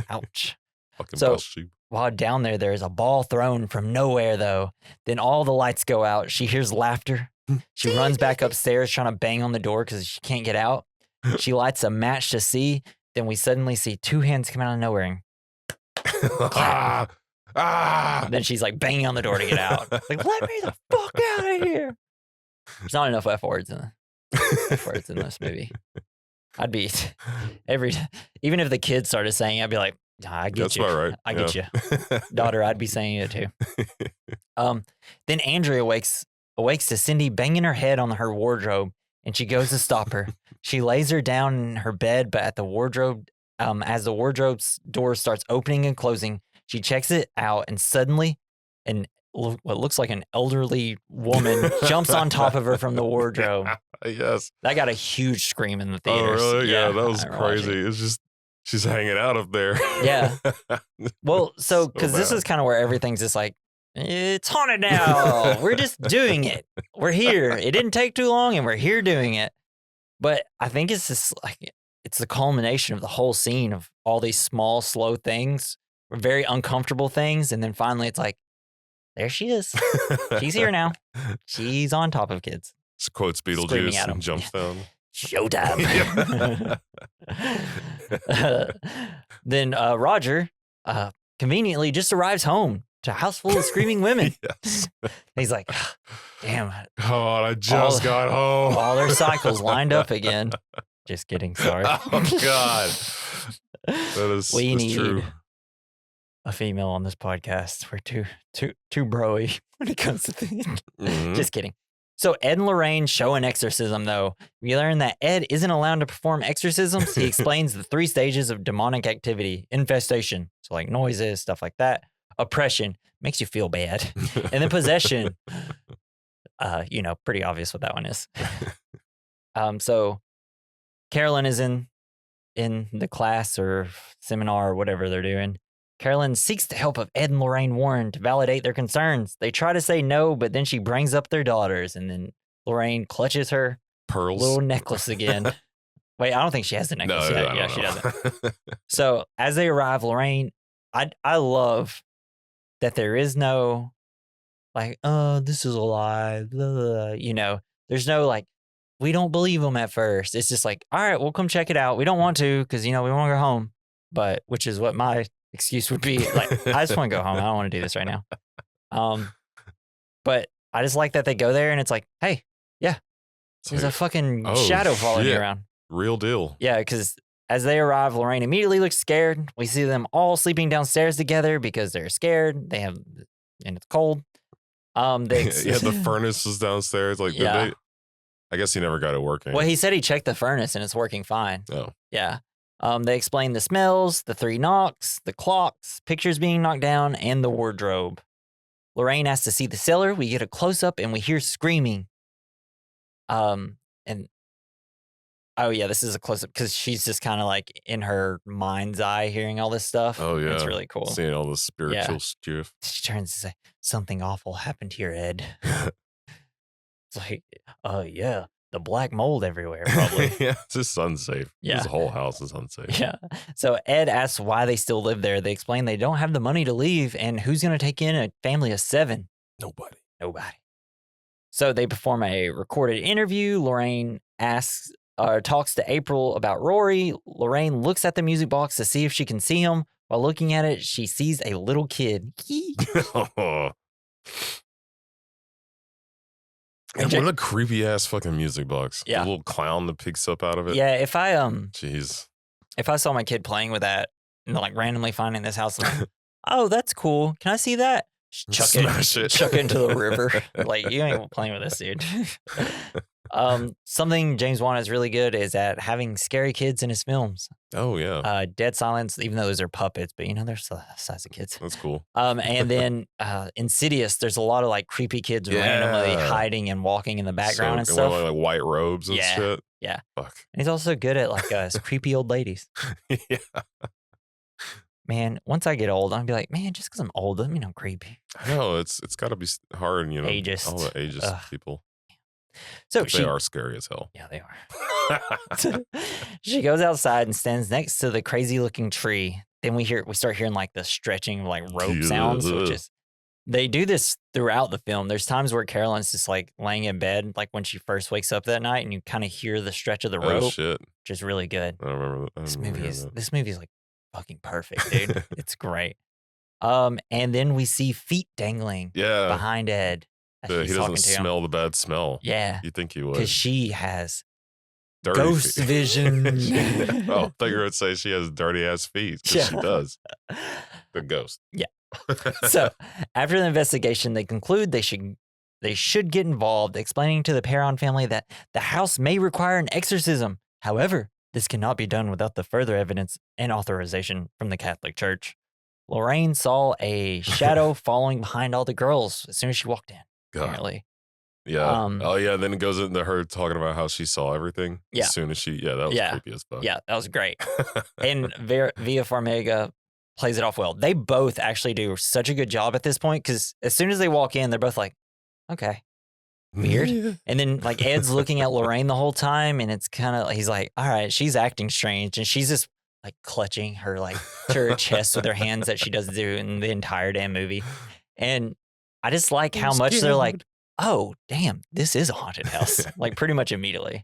Ouch. Fucking So bus sheep. while down there's a ball thrown from nowhere though. Then all the lights go out. She hears laughter. She runs back upstairs trying to bang on the door because she can't get out. She lights a match to see. Then we suddenly see two hands come out of nowhere. And then she's like banging on the door to get out. Like, let me the fuck out of here. There's not enough F words in this movie. I'd be even if the kids started saying it, I'd be like, I get That's you. about right. I get you. Daughter, I'd be saying it too. Then Andrea awakes to Cindy banging her head on her wardrobe, and she goes to stop her. She lays her down in her bed, but at the wardrobe, as the wardrobe's door starts opening and closing, she checks it out, and suddenly, what looks like an elderly woman jumps on top of her from the wardrobe. Yes. That got a huge scream in the theaters. Oh, really? Yeah, that was crazy. It's just, she's hanging out up there. Yeah. Well, so, because this is kind of where everything's just like, it's haunted now. We're just doing it. We're here. It didn't take too long, and we're here doing it. But I think it's just like, it's the culmination of the whole scene of all these small, slow things, very uncomfortable things. And then finally it's like, there she is. She's here now. She's on top of kids. She quotes Beetlejuice and jumps down. Showtime. Then Roger conveniently just arrives home to a house full of screaming women. Yes. He's like, damn. God, I just got home. All their cycles lined up again. Just kidding. Sorry. Oh, God. That is true. A female on this podcast. We're too broy when it comes to things. Mm-hmm. Just kidding. So Ed and Lorraine show an exorcism, though. We learn that Ed isn't allowed to perform exorcisms. He explains the 3 stages of demonic activity. Infestation, so like noises, stuff like that. Oppression, makes you feel bad. And then possession, pretty obvious what that one is. So Carolyn is in the class or seminar or whatever they're doing. Carolyn seeks the help of Ed and Lorraine Warren to validate their concerns. They try to say no, but then she brings up their daughters, and then Lorraine clutches her pearls little necklace again. Wait, I don't think she has the necklace yet. Yeah, she doesn't. So as they arrive, Lorraine, I love that there is no like, oh, this is a lie. Blah, blah. There's no like, we don't believe them at first. It's just like, all right, we'll come check it out. We don't want to because, we want to go home. But which is what my excuse would be. Like, I just want to go home. I don't want to do this right now. But I just like that they go there and it's like, hey, yeah, there's a fucking shadow following you around. Real deal. Yeah, because as they arrive, Lorraine immediately looks scared. We see them all sleeping downstairs together because they're scared. And it's cold. The furnace was downstairs. Like, I guess he never got it working. Well, he said he checked the furnace and it's working fine. Oh. Yeah. They explain the smells, the 3 knocks, the clocks, pictures being knocked down, and the wardrobe. Lorraine asks to see the cellar. We get a close-up and we hear screaming. This is a close-up because she's just kind of like in her mind's eye hearing all this stuff. Oh, yeah. It's really cool. Seeing all the spiritual stuff. She turns to say, something awful happened here, Ed. It's like, yeah. The black mold everywhere, probably. Yeah, it's just unsafe. Yeah. This whole house is unsafe. Yeah. So Ed asks why they still live there. They explain they don't have the money to leave, and who's going to take in a family of 7? Nobody. So they perform a recorded interview. Lorraine talks to April about Rory. Lorraine looks at the music box to see if she can see him. While looking at it, she sees a little kid. And what a creepy ass fucking music box. Yeah. The little clown that picks up out of it. Yeah, if I saw my kid playing with that and like randomly finding this house, I'm like, oh, that's cool. Can I see that? Chuck it into the river. Like, you ain't playing with this, dude. Something James Wan is really good is at having scary kids in his films. Oh yeah, Dead Silence, even though those are puppets, but they're the size of kids. that's cool. And then Insidious, there's a lot of like creepy kids randomly hiding and walking in the background and stuff. Like white robes and shit. Yeah. Fuck. And he's also good at like creepy old ladies. Yeah. Man, once I get old, I'll be like, man, just because I'm old doesn't mean I'm creepy. I know it's got to be hard, Ageist. all the ageist people. So they are scary as hell. Yeah, they are. She goes outside and stands next to the crazy looking tree. Then we start hearing like the stretching like rope sounds, which is they do this throughout the film. There's times where Carolyn's just like laying in bed, like when she first wakes up that night, and you kind of hear the stretch of the rope, which is really good. I don't remember that. This movie is like fucking perfect, dude. It's great. And then we see feet dangling behind Ed. He doesn't smell the bad smell. Yeah. You think he would. Because she has dirty ghost vision. Oh, I thought you were going to say she has dirty ass feet. Because she does. The ghost. Yeah. So after the investigation, they conclude they should get involved, explaining to the Perron family that the house may require an exorcism. However, this cannot be done without the further evidence and authorization from the Catholic Church. Lorraine saw a shadow following behind all the girls as soon as she walked in. Apparently. Yeah. Then it goes into her talking about how she saw everything. Yeah. As soon as she, that was creepy as fuck. Yeah, that was great. And Via Farmiga plays it off well. They both actually do such a good job at this point because as soon as they walk in, they're both like, okay, weird. And then like Ed's looking at Lorraine the whole time, and it's kind of, he's like, all right, she's acting strange. And she's just like clutching her like to her chest with her hands that she doesn't do in the entire damn movie. And I just like how much they're like, oh, damn, this is a haunted house. Like pretty much immediately.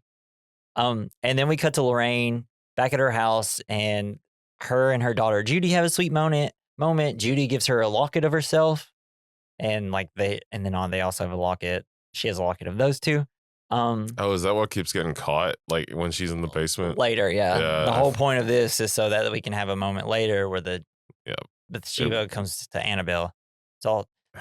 And then we cut to Lorraine back at her house, and her and her daughter Judy have a sweet moment. Judy gives her a locket of herself, and they also have a locket. She has a locket of those two. Is that what keeps getting caught? Like when she's in the basement? Later, yeah. The whole point of this is so that we can have a moment later where the Shiva comes to Annabelle.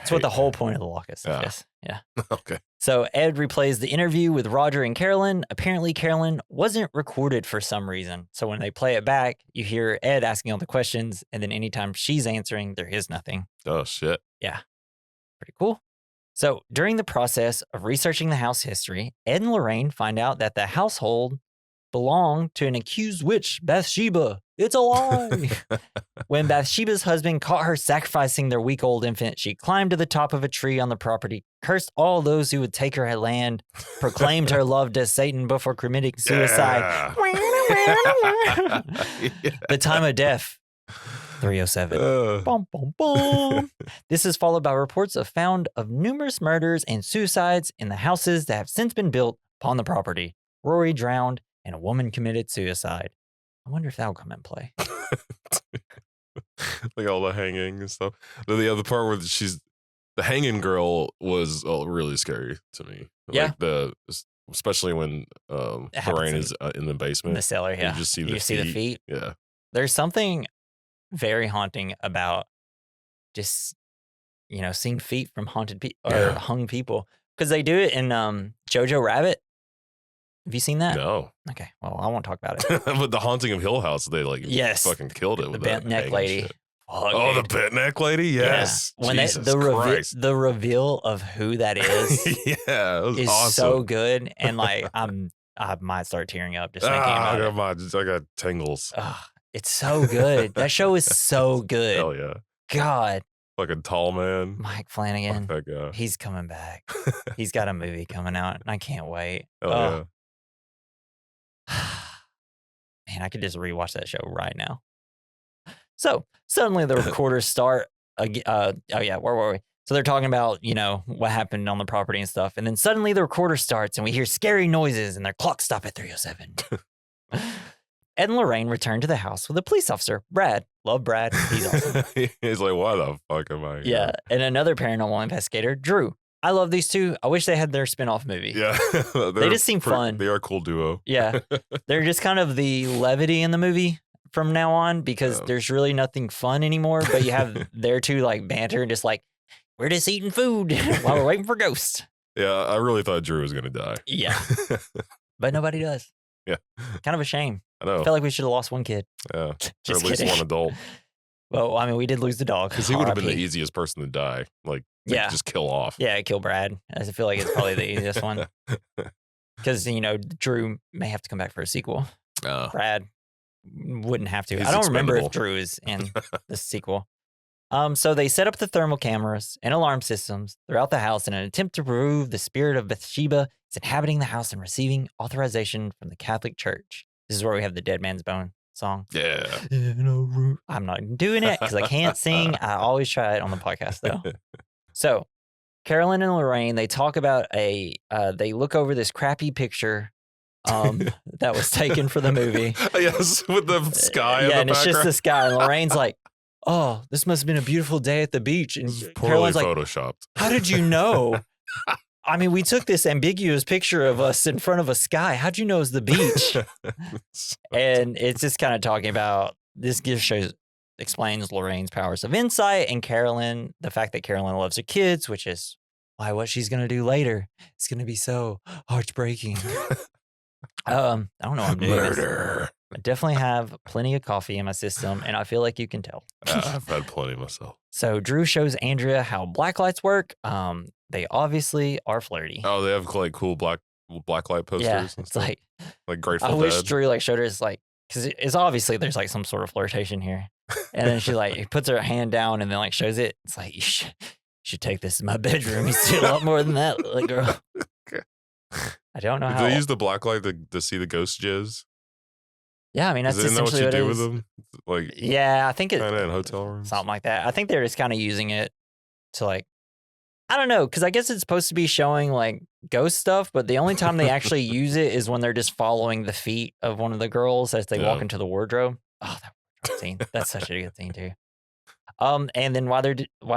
It's what the whole point of the locket is. Yeah. Okay. So Ed replays the interview with Roger and Carolyn. Apparently, Carolyn wasn't recorded for some reason. So when they play it back, you hear Ed asking all the questions, and then anytime she's answering, there is nothing. Oh, shit. Yeah. Pretty cool. So during the process of researching the house history, Ed and Lorraine find out that the household belonged to an accused witch, Bathsheba. It's a lie. When Bathsheba's husband caught her sacrificing their week-old infant, she climbed to the top of a tree on the property, cursed all those who would take her land, proclaimed her love to Satan before committing suicide. The time of death, 307. Bum, bum, bum. This is followed by reports found of numerous murders and suicides in the houses that have since been built upon the property. Rory drowned, and a woman committed suicide. I wonder if that'll come in play. Like all the hanging and stuff. Then the other part where the hanging girl was really scary to me. Yeah. Like especially when Lorraine is in the basement. In the cellar, yeah. You just see the feet. Yeah. There's something very haunting about just, seeing feet from haunted people or hung people. Because they do it in Jojo Rabbit. Have you seen that? No. Okay. Well, I won't talk about it. But the Haunting of Hill House, they fucking killed it with the bent neck lady. The bent neck lady. Yes. Yeah. When the reveal of who that is, is awesome. So good, and like I might start tearing up just thinking about it. I got tingles. It's so good. That show is so good. Hell yeah. God. Fucking tall man. Mike Flanagan. Fuck that guy. He's coming back. He's got a movie coming out, and I can't wait. Hell yeah. Man, I could just rewatch that show right now. So suddenly the recorders start. Where were we? So they're talking about, what happened on the property and stuff. And then suddenly the recorder starts and we hear scary noises and their clocks stop at 3:07. Ed and Lorraine return to the house with a police officer, Brad. Love Brad. He's awesome. He's like, why the fuck am I here? Yeah. And another paranormal investigator, Drew. I love these two. I wish they had their spinoff movie. Yeah. They just seem fun. They are a cool duo. Yeah. They're just kind of the levity in the movie from now on because there's really nothing fun anymore. But you have their two like banter and just like, we're just eating food while we're waiting for ghosts. Yeah, I really thought Drew was gonna die. Yeah. But nobody does. Yeah. Kind of a shame. I know. I feel like we should have lost one kid. Yeah. Just or at least kidding. one adult. Well, I mean, we did lose the dog. Because he would have been the easiest person to die. Like, just kill off. Yeah, kill Brad. I feel like it's probably the easiest one. Because, Drew may have to come back for a sequel. Brad wouldn't have to. I don't remember if Drew is in the sequel. So they set up the thermal cameras and alarm systems throughout the house in an attempt to prove the spirit of Bathsheba is inhabiting the house and receiving authorization from the Catholic Church. This is where we have the Dead Man's Bone song. Yeah. I'm not doing it because I can't sing. I always try it on the podcast, though. So Carolyn and Lorraine, they talk about they look over this crappy picture that was taken for the movie. Yes, with the sky in the and it's background. just the sky. And Lorraine's like, oh, this must have been a beautiful day at the beach. And Carolyn's like, photoshopped. How did you know? I mean, we took this ambiguous picture of us in front of a sky. How'd you know it was the beach? And it's just kind of talking about, this just explains Lorraine's powers of insight, and Carolyn, the fact that Carolyn loves her kids, which is why what she's going to do later is going to be so heartbreaking. I don't know what I'm doing. Murder. I definitely have plenty of coffee in my system, and I feel like you can tell. I've had plenty myself. So Drew shows Andrea how black lights work. They obviously are flirty. Oh, they have like cool black light posters. Yeah, and it's stuff. like Grateful I Dead. wish Drew like showed her. It's like, because it's obviously there's like some sort of flirtation here, and then she like puts her hand down and then like shows it. It's like, you should take this to my bedroom. You see a lot more than that, like, girl. I don't know how. Did they use the black light to see the ghost jizz? Yeah, I mean, that's Isn't that what essentially you what do it with is. them? Like, yeah, I think it's kind of in hotel rooms, something like that. I think they're just kind of using it to like, I don't know, because I guess it's supposed to be showing like ghost stuff, but the only time they actually use it is when they're just following the feet of one of the girls as they walk into the wardrobe. Oh, that wardrobe scene. That's such a good scene too. And then while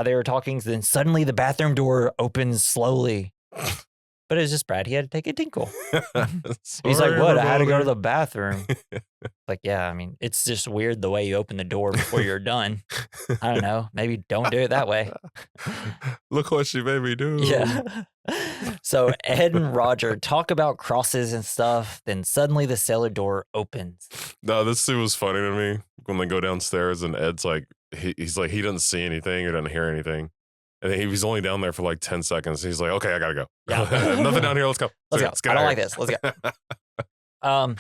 they were talking, then suddenly the bathroom door opens slowly. But it was just Brad. He had to take a tinkle. He's like, what? I had to go to the bathroom. Like, yeah, I mean, it's just weird the way you open the door before you're done. I don't know. Maybe don't do it that way. Look what she made me do. Yeah. So Ed and Roger talk about crosses and stuff. Then suddenly the cellar door opens. No, this scene was funny to me when they go downstairs and Ed's like, he's like, he doesn't see anything or doesn't hear anything. And he was only down there for like 10 seconds. He's like, okay, I gotta go. Yeah. Nothing down here. Let's go. Let's go. I don't like this. Let's go.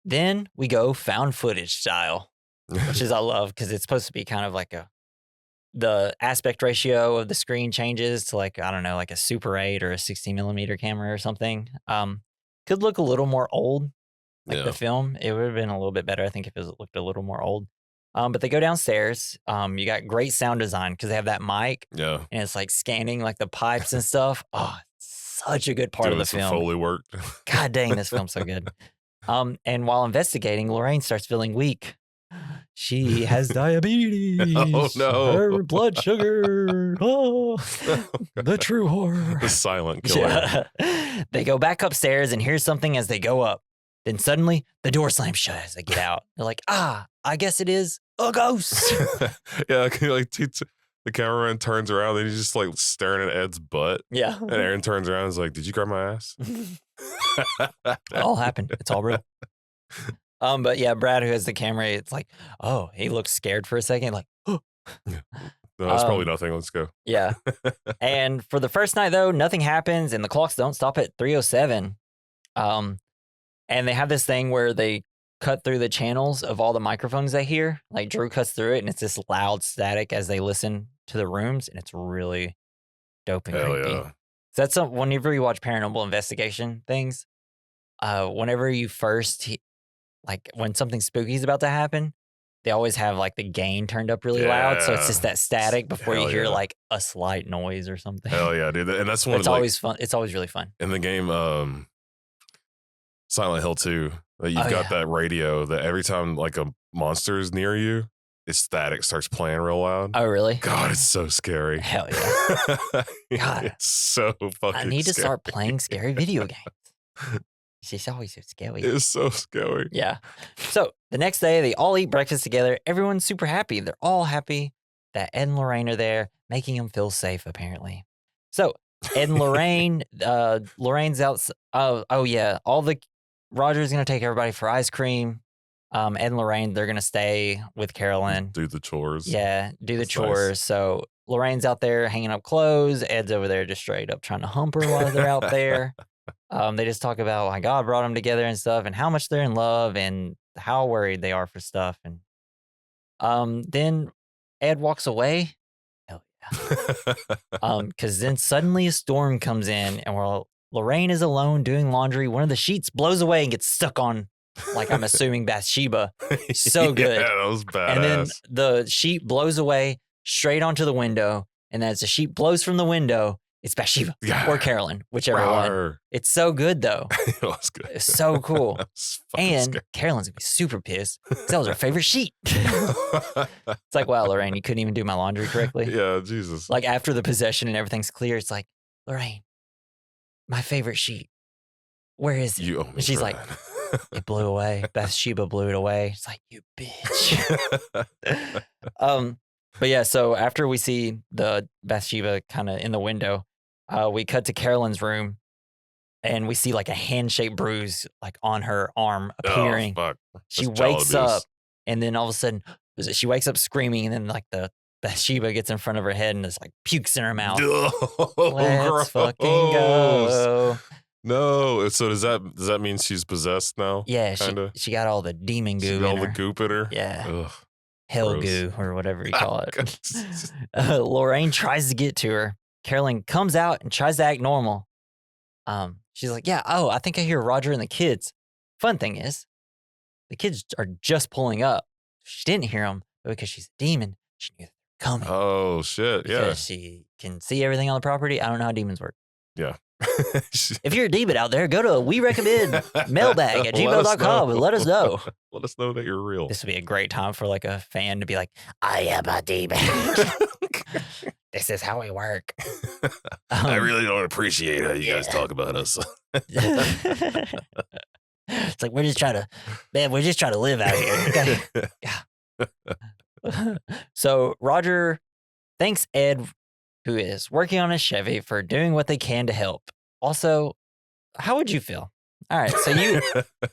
Then we go found footage style, which is I love because it's supposed to be kind of like the aspect ratio of the screen changes to like, I don't know, like a Super 8 or a 60 millimeter camera or something. Could look a little more old, like the film. It would have been a little bit better, I think, if it looked a little more old. But they go downstairs. You got great sound design because they have that mic. Yeah. And it's like scanning like the pipes and stuff. Oh, such a good part of the film. Foley work. God dang, this film's so good. And while investigating, Lorraine starts feeling weak. She has diabetes. Oh, no. Her blood sugar. Oh, the true horror. The silent killer. Yeah. They go back upstairs and hear something as they go up. Then suddenly, the door slams shut as they get out. They're like, I guess it is a ghost. Yeah, like the cameraman turns around and he's just like staring at Ed's butt. Yeah. And Aaron turns around and is like, did you grab my ass? It all happened. It's all real. But yeah, Brad, who has the camera, it's like, oh, he looks scared for a second. Like, oh. No, that's probably nothing. Let's go. Yeah. And for the first night, though, nothing happens and the clocks don't stop at 3:07. And they have this thing where they cut through the channels of all the microphones they hear. Like Drew cuts through it and it's this loud static as they listen to the rooms. And it's really dope and creepy. Yeah. So that's whenever you watch paranormal investigation things, whenever you first, like when something spooky is about to happen, they always have like the gain turned up really loud. So it's just that static before you hear like a slight noise or something. Hell yeah, dude. And that's one it's always fun. It's always really fun. In the game, Silent Hill 2, that you've got that radio that every time like a monster is near you, its static starts playing real loud. Oh, really? God, it's so scary. Hell yeah. God. It's so fucking I need to scary. start playing scary video games. It's always so scary. It's so scary. Yeah. So the next day, they all eat breakfast together. Everyone's super happy. They're all happy that Ed and Lorraine are there, making them feel safe, apparently. So Ed and Lorraine, Lorraine's out. Oh yeah, Roger's gonna take everybody for ice cream. Ed and Lorraine, they're gonna stay with Carolyn. Do the chores. Yeah, do the chores. Nice. So Lorraine's out there hanging up clothes. Ed's over there just straight up trying to hump her while they're out there. They just talk about why God brought them together and stuff, and how much they're in love, and how worried they are for stuff. And then Ed walks away. Hell yeah. Because then suddenly a storm comes in, and while Lorraine is alone doing laundry, one of the sheets blows away and gets stuck on, like, I'm assuming Bathsheba. So good. Yeah, that was badass. And then the sheet blows away straight onto the window, and as the sheet blows from the window, it's Bathsheba or Carolyn, whichever one. It's so good, though. It was good. It's so cool. And scary. Carolyn's going to be super pissed because that was her favorite sheet. It's like, wow, Lorraine, you couldn't even do my laundry correctly. Yeah, Jesus. Like, after the possession and everything's clear, it's like, Lorraine, my favorite sheet, where is it? And she's like, it blew away. Bathsheba blew it away. It's like, you bitch. But yeah, so after we see the Bathsheba kind of in the window, we cut to Carolyn's room, and we see like a hand-shaped bruise like on her arm appearing. Oh, fuck. She wakes up, and then all of a sudden, she wakes up screaming, and then like the Bathsheba gets in front of her head and just like pukes in her mouth. Let's fucking go. No, so does that mean she's possessed now? Yeah, she got all the demon goo. She got all the goop in her. Yeah. Ugh. Hell goo, or whatever you call it. Lorraine tries to get to her. Carolyn comes out and tries to act normal. She's like, yeah, I think I hear Roger and the kids. Fun thing is, the kids are just pulling up. She didn't hear them, but because she's a demon, she knew they were coming. Oh, shit, yeah. Because she can see everything on the property. I don't know how demons work. Yeah. If you're a demon out there, go to We Recommend mailbag at gmail.com and let us know. Let us know that you're real. This would be a great time for like a fan to be like, I am a demon. This is how we work. I really don't appreciate how you guys talk about us. It's like, we're just trying to live out here. Yeah. So Roger thanks Ed, who is working on his Chevy, for doing what they can to help. Also, how would you feel? All right,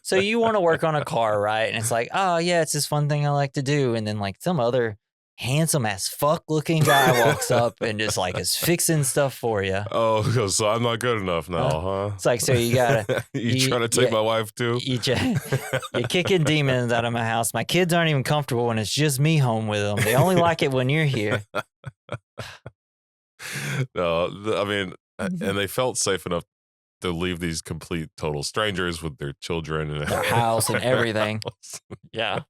so you want to work on a car, right? And it's like, oh yeah, it's this fun thing I like to do. And then like some other handsome ass fuck looking guy walks up and just like is fixing stuff for you. Oh, so I'm not good enough now, huh? It's like, so you gotta you trying to take my wife too? You're kicking demons out of my house. My kids aren't even comfortable when it's just me home with them. They only like it when you're here. No, I mean, and they felt safe enough to leave these complete total strangers with their children and their house and everything. Yeah.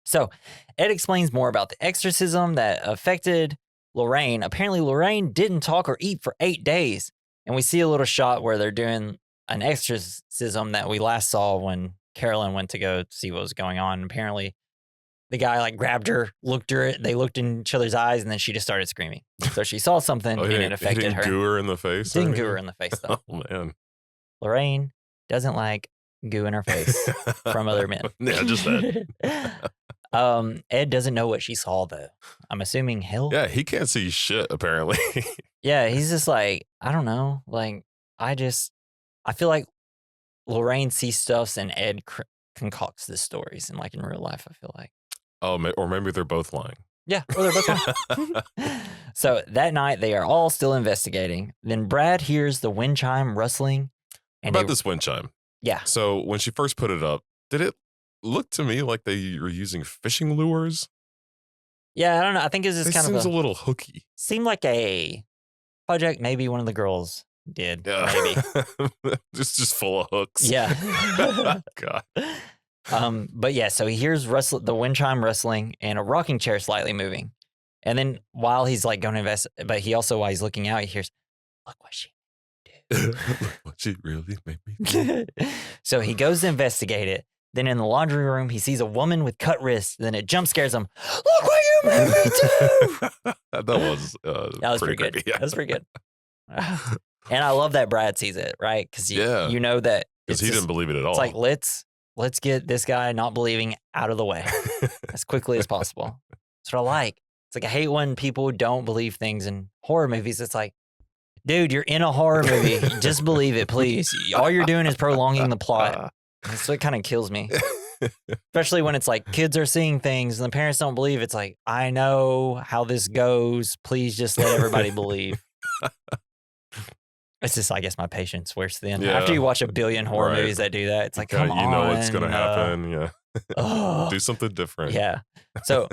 So Ed explains more about the exorcism that affected Lorraine. Apparently Lorraine didn't talk or eat for 8 days. And we see a little shot where they're doing an exorcism that we last saw when Carolyn went to go see what was going on. Apparently the guy like grabbed her, they looked in each other's eyes, and then she just started screaming. So she saw something and it affected her. Goo her in the face? Didn't goo her in the face though. Oh man. Lorraine doesn't like goo in her face from other men. Yeah, just that. Ed doesn't know what she saw though. I'm assuming hell. Yeah, he can't see shit apparently. Yeah, he's just like, I don't know. Like, I feel like Lorraine sees stuff and Ed concocts the stories. And like in real life, I feel like. Oh, or maybe they're both lying. Yeah, or they're both lying. So that night, they are all still investigating. Then Brad hears the wind chime rustling. And about this wind chime. Yeah. So when she first put it up, did it look to me like they were using fishing lures? Yeah, I don't know. I think it was just seems a little hooky. Seemed like a project maybe one of the girls did. Yeah. Maybe. just full of hooks. Yeah. God. But yeah, so he hears the wind chime rustling and a rocking chair slightly moving. And then while he's like going to invest, but he also, while he's looking out, he hears, look what she did. What she really made me do. So he goes to investigate it. Then in the laundry room, he sees a woman with cut wrists. Then it jump scares him. Look what you made me do. That was pretty good. Yeah. That was pretty good. And I love that Brad sees it, right? Because you know that. Because he didn't believe it at all. It's like, let's get this guy not believing out of the way as quickly as possible. That's what I like. It's like, I hate when people don't believe things in horror movies. It's like, Dude, you're in a horror movie. Just believe it, please. All you're doing is prolonging the plot. That's what kind of kills me. Especially when it's like kids are seeing things and the parents don't believe. It's like, I know how this goes. Please just let everybody believe. It's just, I guess, my patience wears thin. Yeah. After you watch a billion horror movies that do that, it's like, come on. You know what's going to happen. Yeah. Do something different. Yeah. So,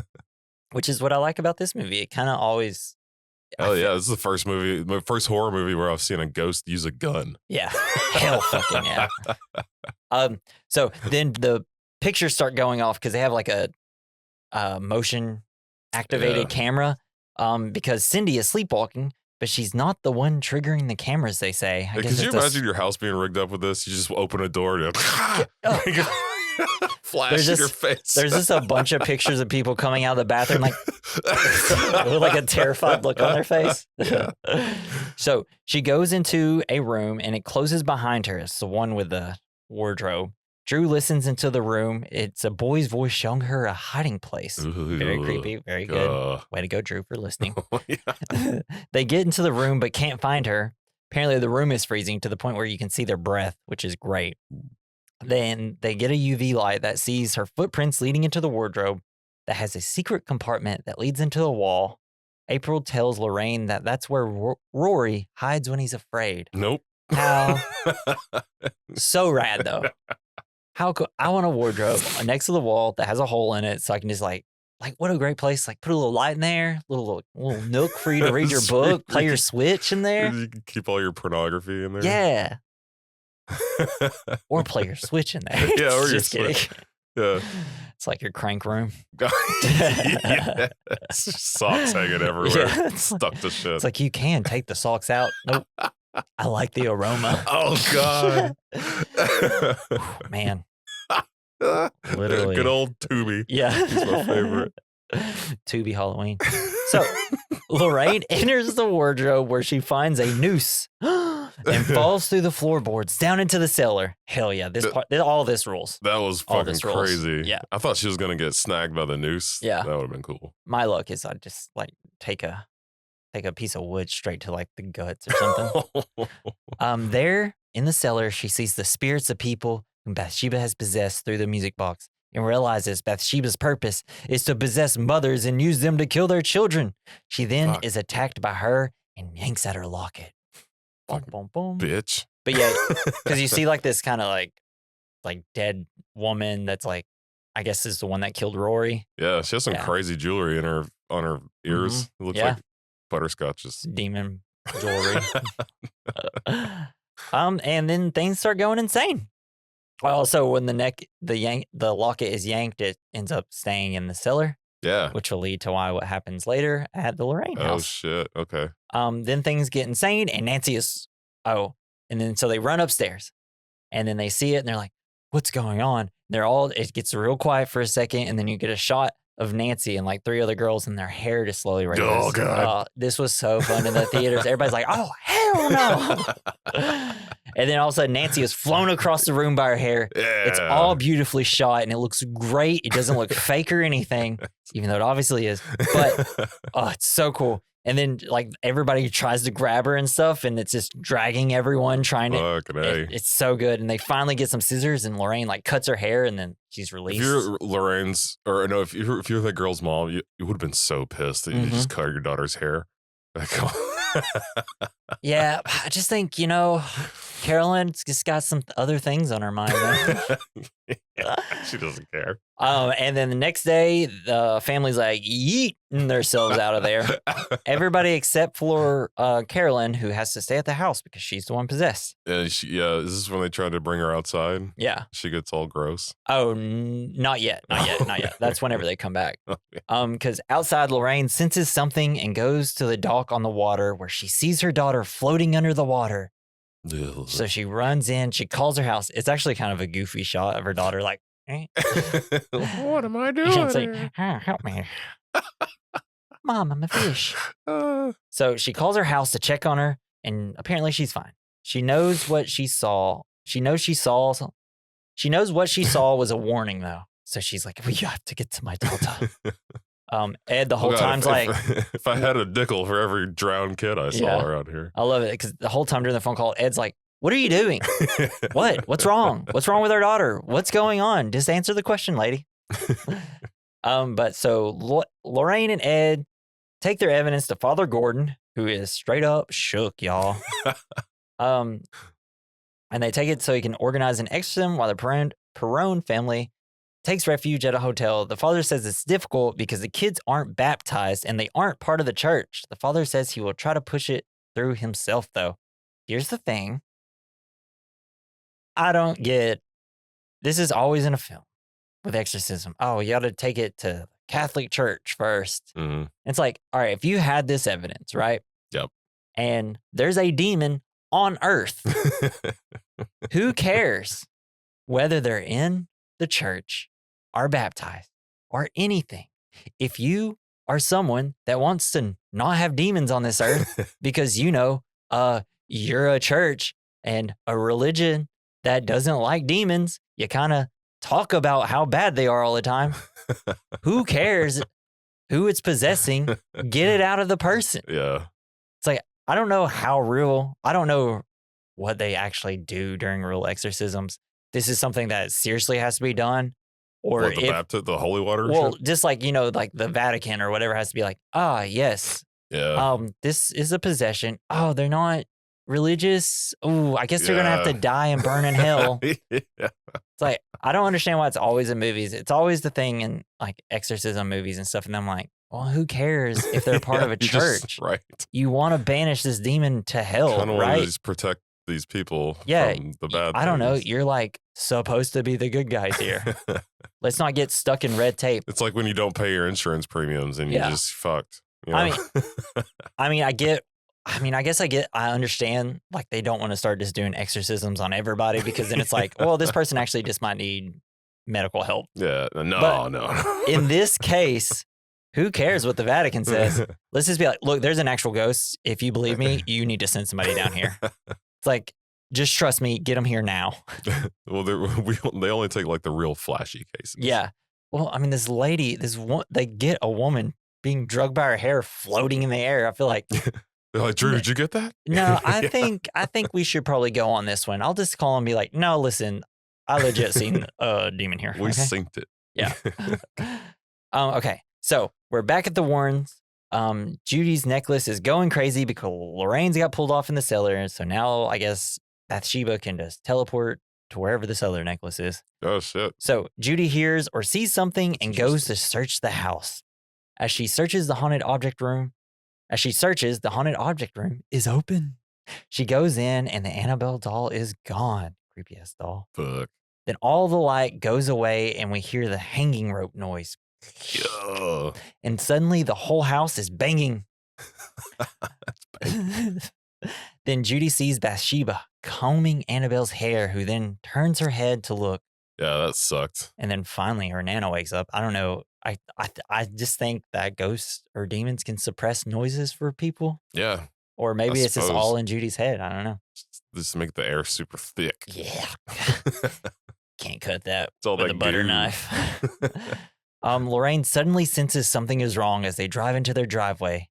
which is what I like about this movie. It kind of always... Oh yeah, this is my first horror movie where I've seen a ghost use a gun. Yeah, hell fucking yeah. So then the pictures start going off because they have like a motion activated camera. Because Cindy is sleepwalking, but she's not the one triggering the cameras. They say. Could you imagine your house being rigged up with this? You just open a door and flash in your face. There's just a bunch of pictures of people coming out of the bathroom like with like a terrified look on their face. Yeah. So she goes into a room and it closes behind her. It's the one with the wardrobe. Drew listens into the room. It's a boy's voice showing her a hiding place. Ooh, very creepy. Very good. Way to go, Drew, for listening. They get into the room but can't find her. Apparently the room is freezing to the point where you can see their breath, which is great. Then they get a UV light that sees her footprints leading into the wardrobe that has a secret compartment that leads into the wall. April tells Lorraine that that's where Rory hides when he's afraid. Nope. How? So rad, though. How cool. I want a wardrobe next to the wall that has a hole in it so I can just like what a great place. Like put a little light in there, little nook for you to read your book, play your Switch in there. You can keep all your pornography in there. Yeah. Or play your Switch in there. Yeah, or just your Switch. Yeah. It's like your crank room. Yeah. Socks hanging everywhere. Yeah, stuck to shit. It's like you can take the socks out. Nope. I like the aroma. Oh, God. Man. Literally. Good old Tubi. Yeah. He's my favorite. Tubi Halloween. So Lorraine enters the wardrobe where she finds a noose and falls through the floorboards down into the cellar. Hell yeah. All this rules. That was fucking crazy. Yeah. I thought she was going to get snagged by the noose. Yeah. That would have been cool. My luck is I just like take a piece of wood straight to like the guts or something. There in the cellar, she sees the spirits of people whom Bathsheba has possessed through the music box and realizes Bathsheba's purpose is to possess mothers and use them to kill their children. She then is attacked by her and yanks at her locket. Boom, boom, boom. Bitch. But yeah, because you see like this kind of like dead woman that's like, I guess is the one that killed Rory. Yeah, she has some crazy jewelry on her ears. It looks like butterscotches. Demon jewelry. And then things start going insane. Also, when the locket is yanked, it ends up staying in the cellar. Yeah. Which will lead to what happens later at the Lorraine house. Oh shit. Okay. Then things get insane and Nancy is and then so they run upstairs and then they see it and they're like, what's going on? It gets real quiet for a second and then you get a shot of Nancy and like three other girls and their hair just slowly raises. Oh God. This was so fun in the theaters. Everybody's like, oh hell no. And then all of a sudden Nancy is flown across the room by her hair. Yeah. It's all beautifully shot and it looks great. It doesn't look fake or anything, even though it obviously is. But it's so cool. And then like everybody tries to grab her and stuff and it's just dragging everyone trying to. It's so good. And they finally get some scissors and Lorraine like cuts her hair and then she's released. If you're Lorraine's, or no, if you're that girl's mom, you would have been so pissed that you just cut your daughter's hair. Like, yeah, I just think, Carolyn's just got some other things on her mind. Yeah, she doesn't care. And then the next day, the family's like yeeting themselves out of there. Everybody except for Carolyn, who has to stay at the house because she's the one possessed. And is this when they tried to bring her outside? Yeah. She gets all gross. Oh, not yet. That's whenever they come back. Because outside, Lorraine senses something and goes to the dock on the water where she sees her daughter floating under the water. Ugh. So she runs in, she calls her house. It's actually kind of a goofy shot of her daughter like, what am I doing? It's like, help me. Mom, I'm a fish. So she calls her house to check on her, and apparently she's fine. She knows what she saw. She knows what she saw was a warning, though. So she's like, we have to get to my daughter. Ed the whole time's if I had a nickel for every drowned kid I saw around here. I love it because the whole time during the phone call, Ed's like, what are you doing? What's wrong? What's wrong with our daughter? What's going on? Just answer the question, lady. But so Lorraine and Ed take their evidence to Father Gordon, who is straight up shook, y'all. And they take it so he can organize an exorcism while the Perron family takes refuge at a hotel. The father says it's difficult because the kids aren't baptized and they aren't part of the church. The father says he will try to push it through himself, though. Here's the thing. I don't get, this is always in a film with exorcism. Oh, you got to take it to Catholic church first. Mm-hmm. It's like, all right, if you had this evidence, right? Yep. And there's a demon on earth, who cares whether they're in the church, are baptized, or anything? If you are someone that wants to not have demons on this earth because you're a church and a religion that doesn't like demons, you kind of talk about how bad they are all the time. Who cares who it's possessing? Get it out of the person. Yeah. It's like, I don't know how real, I don't know what they actually do during real exorcisms. This is something that seriously has to be done. Or what, the holy water? Well, shit? just like, like the Vatican or whatever has to be like, yes. Yeah. This is a possession. Oh, they're not religious. Oh, I guess they're going to have to die and burn in hell. Yeah. It's like, I don't understand why it's always in movies. It's always the thing in like exorcism movies and stuff. And I'm like, well, who cares if they're part of a church? Right. You want to banish this demon to hell, kind of right? Want to just protect these people from the bad I don't know. things. You're like supposed to be the good guys here. Let's not get stuck in red tape. It's like when you don't pay your insurance premiums and you just fucked. You know? I guess I understand like they don't want to start just doing exorcisms on everybody because then it's like, well, this person actually just might need medical help. Yeah. No, but no. In this case, who cares what the Vatican says? Let's just be like, look, there's an actual ghost. If you believe me, you need to send somebody down here. It's like, just trust me, get them here now. Well, they only take like the real flashy cases. Yeah. Well, I mean, they get a woman being drugged by her hair floating in the air. I feel like they're like, Drew, did you get that? No, I think we should probably go on this one. I'll just call and be like, no, listen, I legit seen a demon here. We synced it. Yeah. Okay. So we're back at the Warrens. Judy's necklace is going crazy because Lorraine's got pulled off in the cellar. So now I guess Bathsheba can just teleport to wherever the cellar necklace is. Oh, shit. So Judy hears or sees something and goes to search the house. As she searches, the haunted object room is open. She goes in and the Annabelle doll is gone. Creepy ass doll. Fuck. Then all the light goes away and we hear the hanging rope noise. Yeah. And suddenly the whole house is banging. Then Judy sees Bathsheba combing Annabelle's hair, who then turns her head to look. Yeah, that sucked. And then finally her Nana wakes up. I don't know. I just think that ghosts or demons can suppress noises for people. Yeah. Or maybe it's just all in Judy's head. I don't know. Just make the air super thick. Yeah. Can't cut that with a butter knife. Lorraine suddenly senses something is wrong as they drive into their driveway.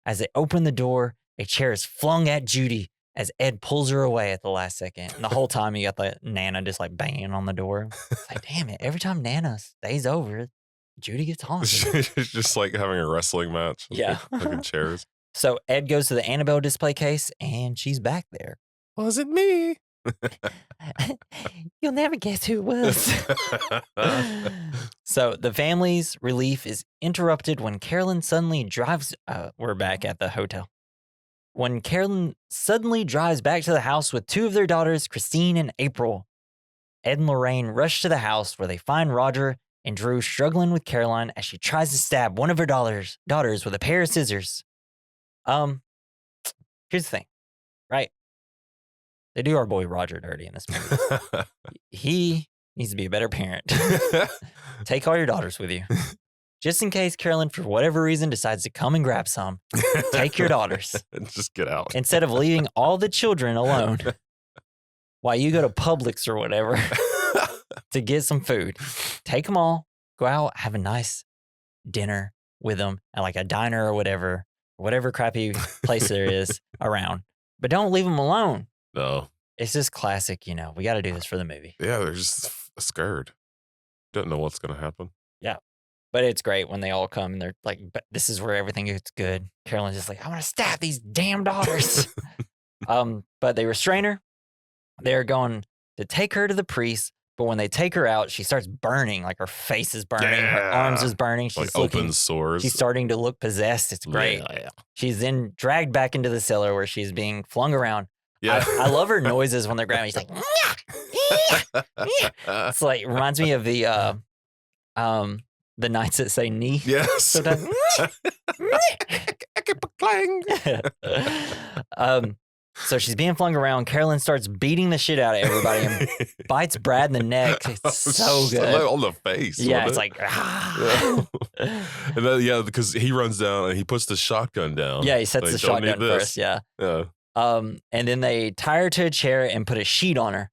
As they open the door, a chair is flung at Judy as Ed pulls her away at the last second. And the whole time you got the Nana just like banging on the door. It's like, damn it. Every time Nana stays over, Judy gets haunted. It's just like having a wrestling match. Yeah. Fucking chairs. So Ed goes to the Annabelle display case and she's back there. Was it me? You'll never guess who it was. So the family's relief is interrupted when Carolyn suddenly drives. We're back at the hotel. When Carolyn suddenly drives back to the house with two of their daughters, Christine and April, Ed and Lorraine rush to the house where they find Roger and Drew struggling with Caroline as she tries to stab one of her daughters with a pair of scissors. Here's the thing, right? They do our boy Roger dirty in this movie. He needs to be a better parent. Take all your daughters with you. Just in case Carolyn, for whatever reason, decides to come and grab some, take your daughters. Just get out. Instead of leaving all the children alone while you go to Publix or whatever to get some food. Take them all, go out, have a nice dinner, with them at like a diner or whatever crappy place there is around. But don't leave them alone. No. It's just classic, we got to do this for the movie. Yeah, they're just scared. Don't know what's going to happen. Yeah. But it's great when they all come and they're like, but this is where everything gets good. Carolyn's just like, I want to stab these damn daughters. But they restrain her. They're going to take her to the priest. But when they take her out, she starts burning. Like her face is burning. Her arms is burning. She's like open sores. She's starting to look possessed. It's great. Yeah. She's then dragged back into the cellar where she's being flung around. Yeah. I love her noises when they're grabbing. She's like, it's like, reminds me of the Knights That Say Knee. Yes. So so she's being flung around. Carolyn starts beating the shit out of everybody and bites Brad in the neck. It's so good. On the face. Yeah, it's like, And then, because he runs down and he puts the shotgun down. Yeah, he sets the shotgun first. Yeah. Yeah. And then they tie her to a chair and put a sheet on her.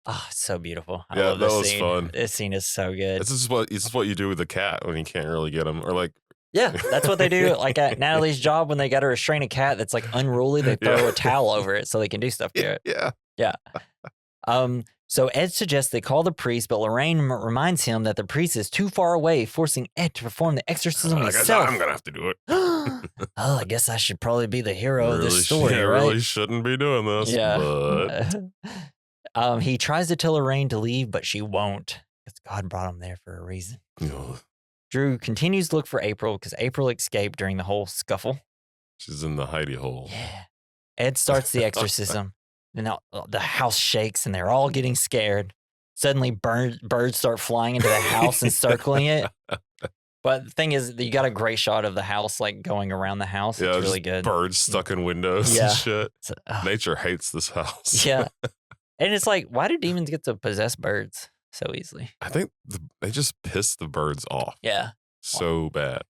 Oh, it's so beautiful. I love this that was scene. fun. This scene is so good. This is what you do with a cat when you can't really get them, or like. Yeah, that's what they do. Like at Natalie's job, when they got to restrain a cat that's like unruly, they throw a towel over it so they can do stuff to it. Yeah. Yeah. So Ed suggests they call the priest, but Lorraine reminds him that the priest is too far away, forcing Ed to perform the exorcism himself. I'm gonna have to do it. Oh, I guess I should probably be the hero of this story, right? Really shouldn't be doing this. Yeah. But he tries to tell Lorraine to leave, but she won't. Because God brought him there for a reason. Ugh. Drew continues to look for April because April escaped during the whole scuffle. She's in the hidey hole. Yeah. Ed starts the exorcism. Then the house shakes and they're all getting scared. Suddenly, birds start flying into the house and circling it. But the thing is, you got a great shot of the house like going around the house. Yeah, it's really good. Birds stuck in windows and shit. Nature hates this house. Yeah. And it's like, why do demons get to possess birds so easily? I think they just piss the birds off. Yeah. So bad.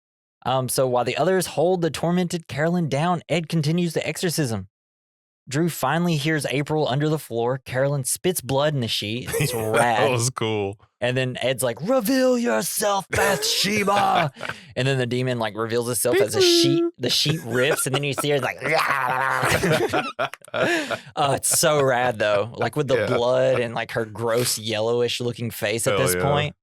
So while the others hold the tormented Carolyn down, Ed continues the exorcism. Drew finally hears April under the floor. Carolyn spits blood in the sheet. It's rad. That was cool. And then Ed's like, reveal yourself, Bathsheba. And then the demon like reveals itself as a sheet. The sheet rips, and then you see her like, oh, it's so rad though. Like with the blood and like her gross yellowish looking face at this point.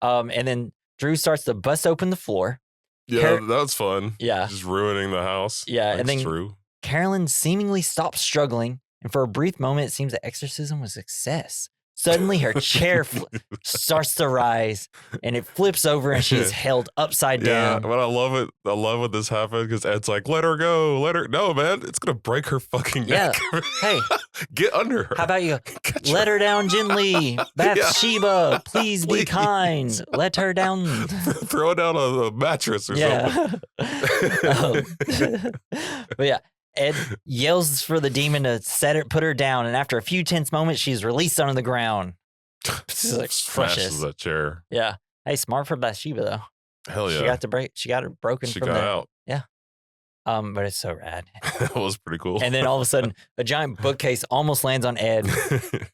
And then Drew starts to bust open the floor. Yeah, that was fun. Yeah. Just ruining the house. Yeah. Thanks, and then Drew. Carolyn seemingly stops struggling, and for a brief moment, it seems the exorcism was a success. Suddenly, her chair starts to rise, and it flips over, and she's held upside down. Yeah, but I love it. I love when this happened because Ed's like, let her go. No, man. It's going to break her fucking neck. Hey. Get under her. How about you let her down gently? Bathsheba, please be kind. Let her down. Throw down a mattress or something. But yeah. Ed yells for the demon to put her down, and after a few tense moments, she's released onto the ground. She's like smashes that chair. Yeah. Hey, smart for Bathsheba though. Hell yeah. She got it broken. She got out. Yeah. But it's so rad. That was pretty cool. And then all of a sudden, a giant bookcase almost lands on Ed.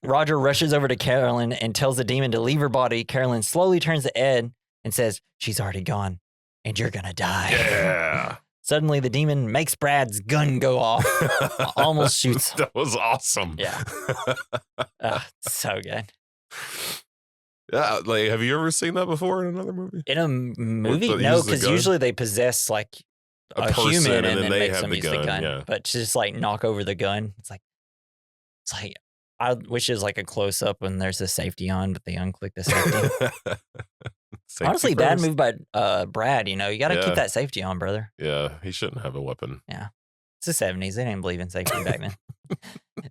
Roger rushes over to Carolyn and tells the demon to leave her body. Carolyn slowly turns to Ed and says, "She's already gone, and you're gonna die." Yeah. Suddenly, the demon makes Brad's gun go off. Almost shoots. That was awesome. Yeah. So good. Yeah, like, have you ever seen that before in another movie? In a movie? No, because usually they possess like a human and then they make them use the gun. Yeah. But to just like knock over the gun, it's like I wish it was like a close up when there's a safety on, but they unclick the safety. Honestly, bad move by Brad. You got to keep that safety on, brother. Yeah, he shouldn't have a weapon. Yeah. It's the 70s. They didn't believe in safety back then.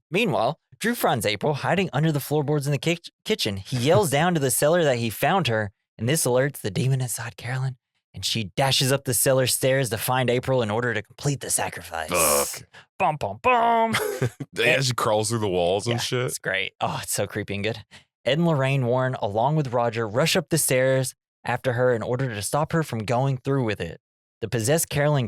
Meanwhile, Drew finds April hiding under the floorboards in the kitchen. He yells down to the cellar that he found her, and this alerts the demon inside Carolyn, and she dashes up the cellar stairs to find April in order to complete the sacrifice. Fuck. Bum, bum, bum. Yeah, she crawls through the walls and shit. It's great. Oh, it's so creepy and good. Ed and Lorraine Warren, along with Roger, rush up the stairs after her in order to stop her from going through with it. The possessed Carolyn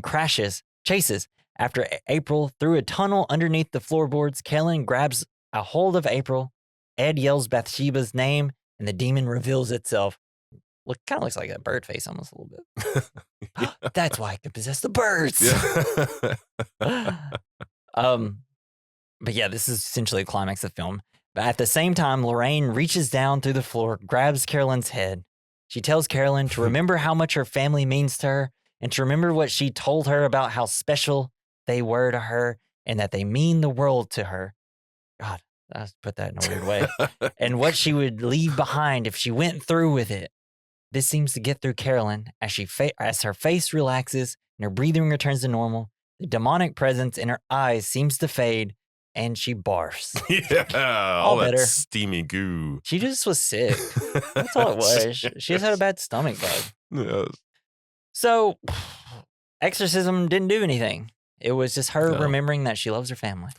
chases after April through a tunnel underneath the floorboards. Carolyn grabs a hold of April. Ed yells Bathsheba's name, and the demon reveals itself. Kind of looks like a bird face almost a little bit. That's why I can possess the birds. Yeah. But yeah, this is essentially the climax of the film. But at the same time, Lorraine reaches down through the floor, grabs Carolyn's head. She tells Carolyn to remember how much her family means to her and to remember what she told her about how special they were to her and that they mean the world to her. God, I put that in a weird way. And what she would leave behind if she went through with it. This seems to get through Carolyn as her face relaxes and her breathing returns to normal. The demonic presence in her eyes seems to fade, and she barfs. Yeah, all that steamy goo. She just was sick. That's all it was. She just had a bad stomach bug. Yeah. So, exorcism didn't do anything. It was just her remembering that she loves her family.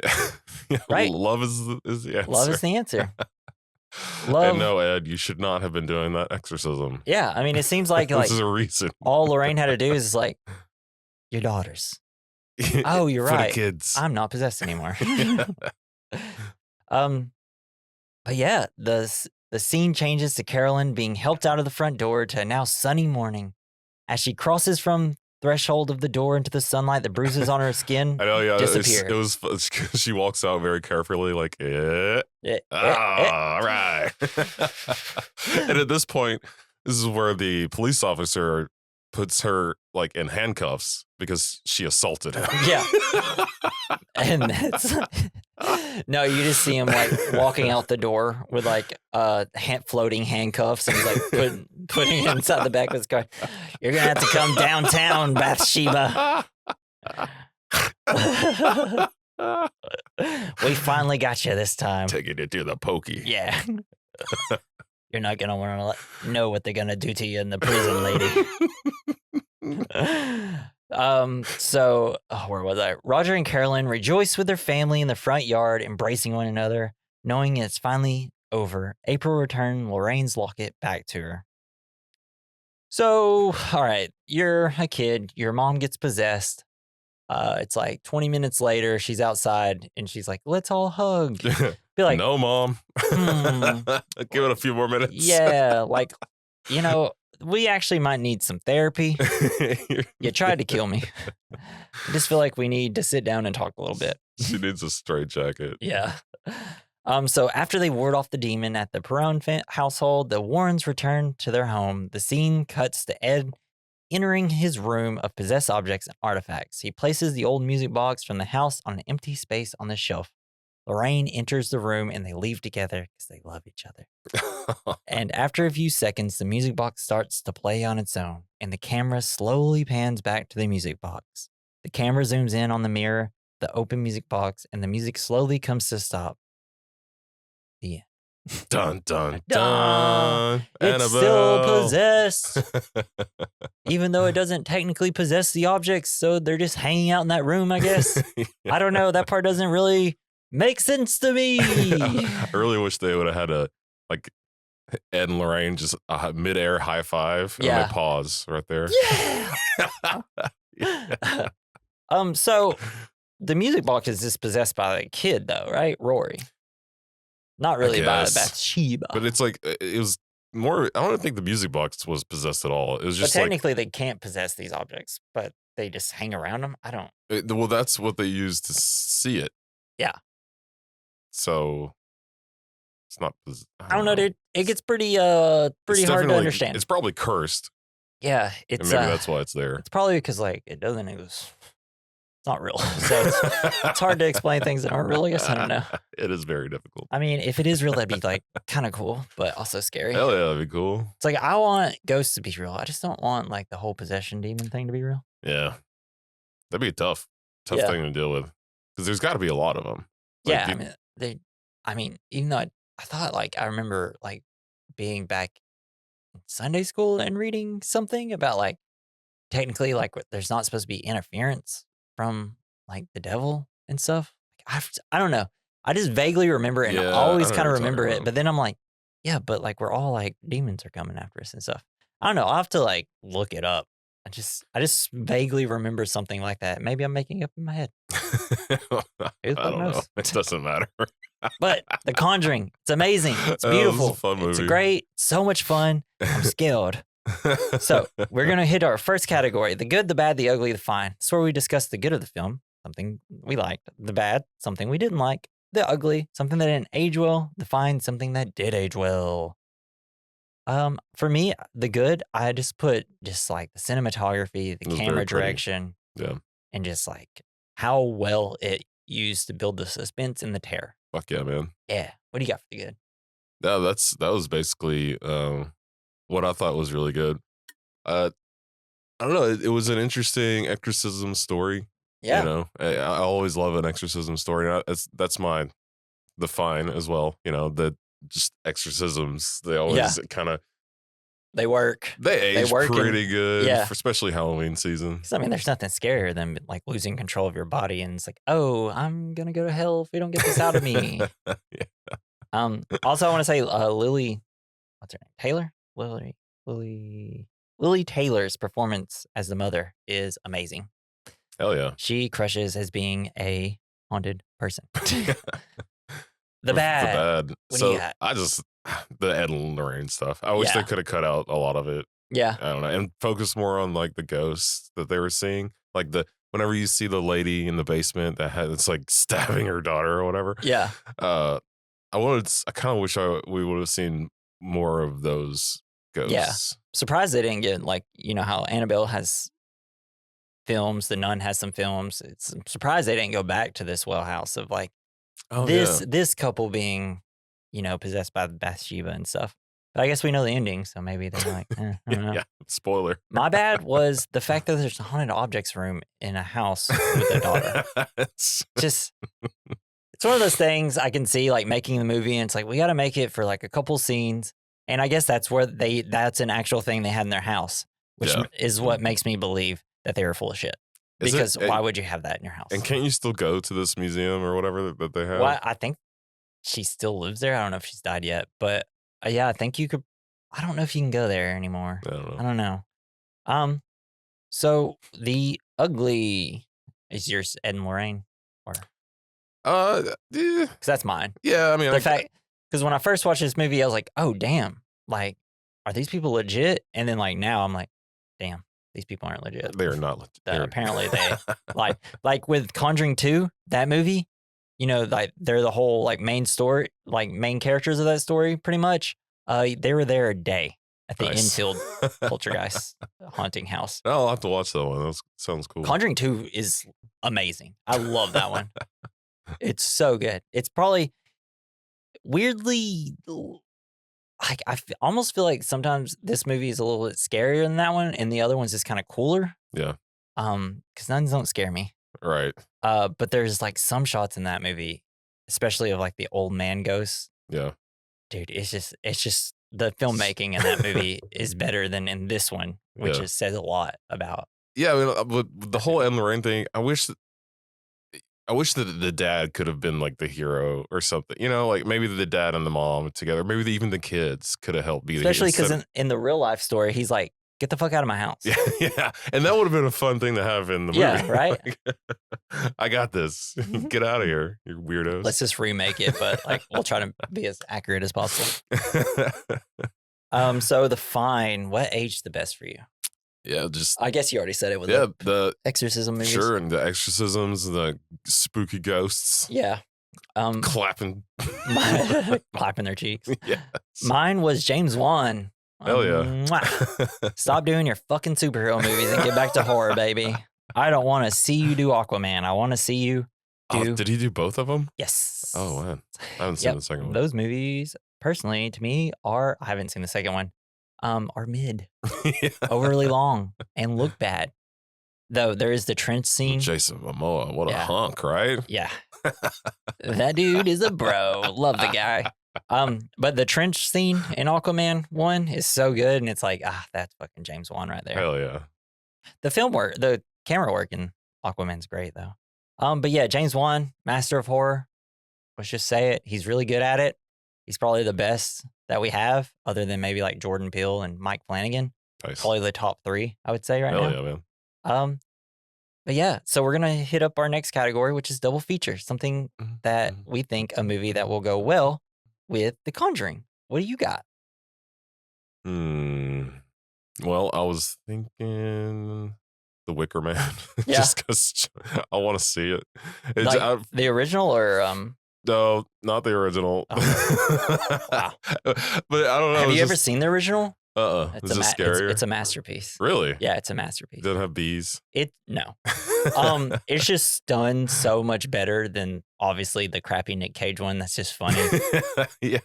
Yeah, right? Love is the answer. Love is the answer. And no, Ed, you should not have been doing that exorcism. Yeah, I mean, it seems like this is a reason. All Lorraine had to do is like, your daughters. Oh, you're For right. the kids. I'm not possessed anymore. But yeah, the scene changes to Carolyn being helped out of the front door to a now sunny morning. As she crosses from threshold of the door into the sunlight, the bruises on her skin disappear. It was she walks out very carefully, like, all right. And at this point, this is where the police officer puts her like in handcuffs because she assaulted him. Yeah. And that's no, you just see him like walking out the door with like floating handcuffs, and he's like putting it inside the back of his car. You're gonna have to come downtown, Bathsheba. We finally got you this time. Taking it to the pokey. Yeah. You're not gonna want to know what they're gonna do to you in the prison, lady. So where was I? Roger and Carolyn rejoice with their family in the front yard, embracing one another, knowing it's finally over. April returned Lorraine's locket back to her. So, all right, you're a kid. Your mom gets possessed. It's like 20 minutes later. She's outside, and she's like, "Let's all hug." Be like, "No, Mom. Give it a few more minutes." Yeah, like, we actually might need some therapy. You tried to kill me. I just feel like we need to sit down and talk a little bit. She needs a straitjacket. Yeah. So after they ward off the demon at the Perron household, the Warrens return to their home. The scene cuts to Ed entering his room of possessed objects and artifacts. He places the old music box from the house on an empty space on the shelf. Lorraine enters the room and they leave together because they love each other. And after a few seconds, the music box starts to play on its own, and the camera slowly pans back to the music box. The camera zooms in on the mirror, the open music box, and the music slowly comes to a stop. The end. Dun, dun, dun. It's still possessed. Even though it doesn't technically possess the objects, so they're just hanging out in that room, I guess. Yeah. I don't know. That part doesn't really make sense to me. I really wish they would have had Ed and Lorraine just a mid-air high five and they pause right there. Yeah. Yeah. So the music box is just possessed by the kid, though, right? Rory. Not really by Bathsheba. But it's like, it was more, I don't think the music box was possessed at all. It was just technically they can't possess these objects, but they just hang around them. I don't. Well, that's what they use to see it. Yeah. So it's not. I don't know, dude. It gets pretty hard to understand. It's probably cursed. Yeah, it's maybe that's why it's there. It's probably because it doesn't exist. It's not real, so it's hard to explain things that aren't real. I guess I don't know. It is very difficult. I mean, if it is real, that'd be kind of cool, but also scary. Hell yeah, that'd be cool. It's like I want ghosts to be real. I just don't want the whole possession demon thing to be real. Yeah, that'd be a tough thing to deal with because there's got to be a lot of them. Even though I thought I remember being back in Sunday school and reading something about technically there's not supposed to be interference from the devil and stuff. I don't know. I just vaguely remember it, and I always kind of remember it. But then I'm like, yeah, but we're all demons are coming after us and stuff. I don't know. I'll have to look it up. I just vaguely remember something like that. Maybe I'm making it up in my head. I don't know. It doesn't matter. But The Conjuring, it's amazing. It's beautiful. It's a fun movie. It's great. So much fun. I'm scared. So we're going to hit our first category, the good, the bad, the ugly, the fine. It's where we discuss the good of the film, something we liked, the bad, something we didn't like, the ugly, something that didn't age well, the fine, something that did age well. For me, the good, I just put just like the cinematography, the camera direction, and just like how well it used to build the suspense and the terror. Fuck yeah, man. Yeah. What do you got for the good? No, that was basically what I thought was really good. I don't know. It was an interesting exorcism story. Yeah. You know, I always love an exorcism story. That's the fine as well. You know, the just exorcisms. They always kind of. They work. They age pretty good, especially Halloween season. I mean, there's nothing scarier than like losing control of your body, and it's like, oh, I'm gonna go to hell if we don't get this out of me. Also, I want to say Lily, what's her name? Taylor? Lily Taylor's performance as the mother is amazing. Hell yeah. She crushes as being a haunted person. The bad. What do you got? The Ed and Lorraine stuff. I wish they could have cut out a lot of it. Yeah. I don't know. And focus more on like the ghosts that they were seeing. Like whenever you see the lady in the basement it's like stabbing her daughter or whatever. Yeah. I kind of wish we would have seen more of those ghosts. Yeah. Surprised they didn't get like, you know, how Annabelle has films, The Nun has some films. I'm surprised they didn't go back to this well house of like this couple being, you know, possessed by Bathsheba and stuff. But I guess we know the ending, so maybe they're like, I don't know. Yeah, spoiler. My bad was the fact that there's a haunted objects room in a house with a daughter. It's one of those things I can see like making the movie, and it's like, we got to make it for like a couple scenes. And I guess that's where that's an actual thing they had in their house, which is what makes me believe that they were full of shit. Because why would you have that in your house? And can't you still go to this museum or whatever that they have? Well, I think she still lives there. I don't know if she's died yet, but yeah, I think you could. I don't know if you can go there anymore. I don't know. So the ugly is yours, Ed and Lorraine, or because that's mine. Yeah, I mean, because when I first watched this movie, I was like, oh damn, like, are these people legit? And then like now I'm like, damn, these people aren't legit. They are not legit. Apparently they like with Conjuring 2, that movie. You know, like they're the whole like main story, like main characters of that story, pretty much. They were there a day at the Enfield Poltergeist haunting house. I'll have to watch that one. That sounds cool. Conjuring 2 is amazing. I love that one. It's so good. It's probably weirdly, like almost feel like sometimes this movie is a little bit scarier than that one, and the other one's just kind of cooler. Yeah. Because nuns don't scare me. Right. But there's like some shots in that movie, especially of like the old man ghosts. Yeah. Dude, it's just the filmmaking in that movie is better than in this one, which says a lot about. Yeah, I mean, but the whole Ed and Lorraine thing, I wish that the dad could have been like the hero or something. You know, like maybe the dad and the mom together. Maybe even the kids could have helped be the hero. Especially because in the real life story, he's like, get the fuck out of my house. Yeah. And that would have been a fun thing to have in the movie. Yeah, right? Like, I got this. Get out of here, you weirdos. Let's just remake it, but like we'll try to be as accurate as possible. So the fine, what aged the best for you? Yeah, I guess you already said it with the exorcism movies. Sure, and the exorcisms, the spooky ghosts. Yeah. Clapping. Clapping their cheeks. Yes. Mine was James Wan. Hell yeah. Stop doing your fucking superhero movies and get back to horror, baby. I don't want to see you do Aquaman. I want to see you do... did he do both of them? Yes. Oh, man. I haven't seen the second one. Those movies, personally, to me, I haven't seen the second one, are mid. Overly long and look bad. Though there is the trench scene. Jason Momoa, what a hunk, right? Yeah. That dude is a bro. Love the guy. But the trench scene in Aquaman 1 is so good, and it's like, that's fucking James Wan right there. Hell yeah. The camera work in Aquaman's great though. But yeah, James Wan, master of horror. Let's just say it. He's really good at it. He's probably the best that we have, other than maybe like Jordan Peele and Mike Flanagan. Nice. Probably the top 3, I would say right now. Hell yeah, man. But yeah, so we're gonna hit up our next category, which is double feature, something that we think a movie that will go well with The Conjuring. What do you got? Well, I was thinking The Wicker Man. Yeah. Just because I want to see it. Like the original or No, not the original. Oh. Wow. But I don't know. Have you ever seen the original? Is it scarier? It's a masterpiece. Really? Yeah, it's a masterpiece. Doesn't have bees. No. It's just done so much better than obviously the crappy Nick Cage one. That's just funny. Yeah.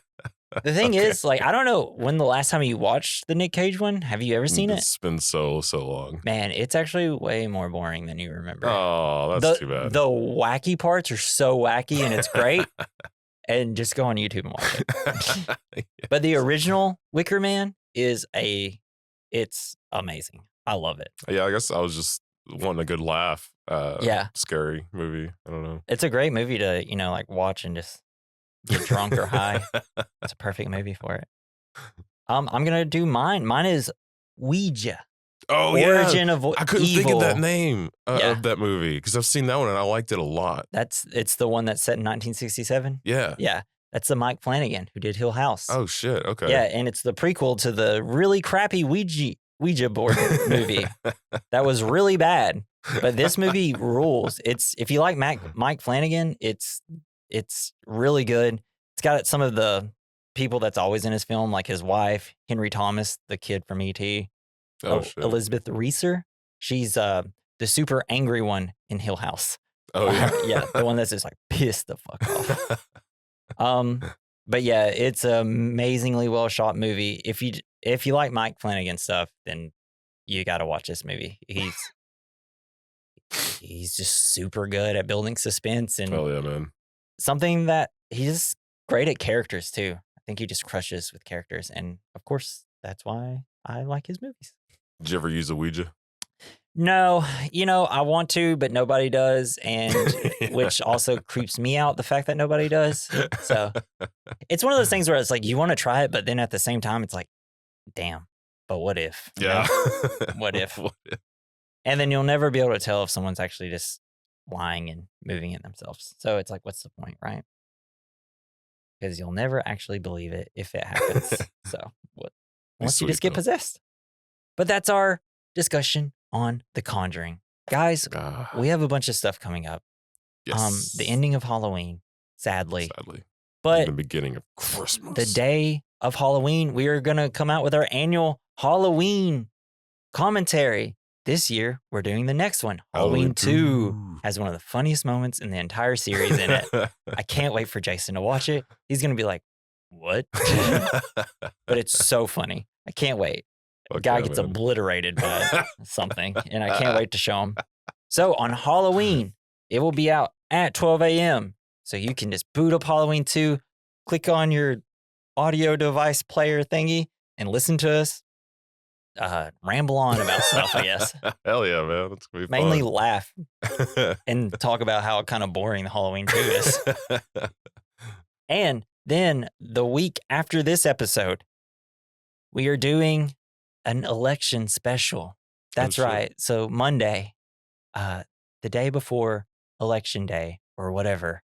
The thing is, like, I don't know when the last time you watched the Nick Cage one. Have you ever seen it? It's been so long. Man, it's actually way more boring than you remember. Oh, that's too bad. The wacky parts are so wacky and it's great. And just go on YouTube and watch it. Yes. But the original Wicker Man it's amazing. I love it. Yeah, I guess I was just wanting a good laugh. Yeah. Scary movie. I don't know. It's a great movie to, like watch and just get drunk or high. It's a perfect movie for it. I'm going to do mine. Mine is Ouija. Oh, Origin yeah. of I couldn't Evil. think of that name of that movie because I've seen that one and I liked it a lot. It's the one that's set in 1967. Yeah. Yeah. That's the Mike Flanagan who did Hill House. Oh, shit. Okay. Yeah. And it's the prequel to the really crappy Ouija board movie that was really bad. But this movie rules. If you like Mike Flanagan, it's really good. It's got some of the people that's always in his film, like his wife, Henry Thomas, the kid from E.T. Oh, shit. Elizabeth Reeser. She's the super angry one in Hill House. Oh, yeah. Yeah, the one that's just like pissed the fuck off. But yeah, it's an amazingly well shot movie. If you like Mike Flanagan stuff, then you got to watch this movie. He's just super good at building suspense and oh yeah, man. Something that he's great at characters too. I think he just crushes with characters, and of course that's why I like his movies. Did you ever use a Ouija? No, I want to, but nobody does, and which also creeps me out, the fact that nobody does. So it's one of those things where it's like you want to try it, but then at the same time it's like, damn, but what if? Yeah. What if? And then you'll never be able to tell if someone's actually just lying and moving it themselves. So it's like, what's the point, right? Because you'll never actually believe it if it happens. So once you just get possessed. But that's our discussion on The Conjuring. Guys, we have a bunch of stuff coming up. Yes. The ending of Halloween, sadly. But the beginning of Christmas. The day of Halloween, we are going to come out with our annual Halloween commentary. This year, we're doing the next one. Halloween 2 has one of the funniest moments in the entire series in it. I can't wait for Jason to watch it. He's going to be like, what? But it's so funny. I can't wait. The guy gets obliterated by something, and I can't wait to show him. So on Halloween, it will be out at 12 a.m. So you can just boot up Halloween 2, click on your audio device player thingy, and listen to us ramble on about stuff, I guess. Hell yeah, man. That's gonna be mainly fun. Laugh and talk about how kind of boring the Halloween 2 is. And then the week after this episode, we are doing an election special. That's right. So Monday, the day before Election Day or whatever,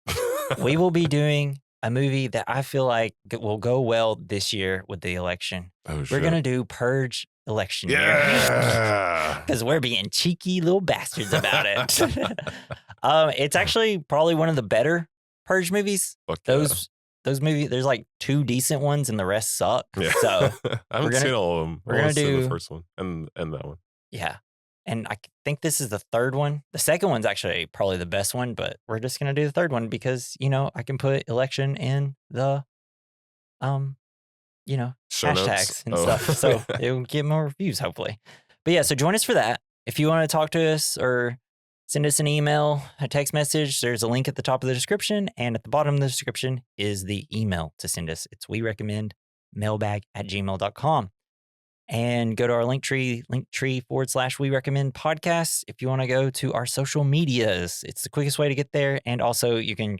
we will be doing a movie that I feel like will go well this year with the election. We're going to do Purge election year. Because we're being cheeky little bastards about it. It's actually probably one of the better Purge movies. Those movies, there's like 2 decent ones and the rest suck. Yeah. So I haven't seen all of them. We're going to do the first one and that one. Yeah. And I think this is the third one. The second one's actually probably the best one, but we're just going to do the third one because, I can put election in the, Show hashtags notes. and stuff. So it will get more views, hopefully. But yeah, so join us for that. If you want to talk to us or send us an email, a text message, there's a link at the top of the description. And at the bottom of the description is the email to send us. It's werecommendmailbag@gmail.com. And go to our linktree/we recommend podcasts. If you want to go to our social medias, it's the quickest way to get there. And also you can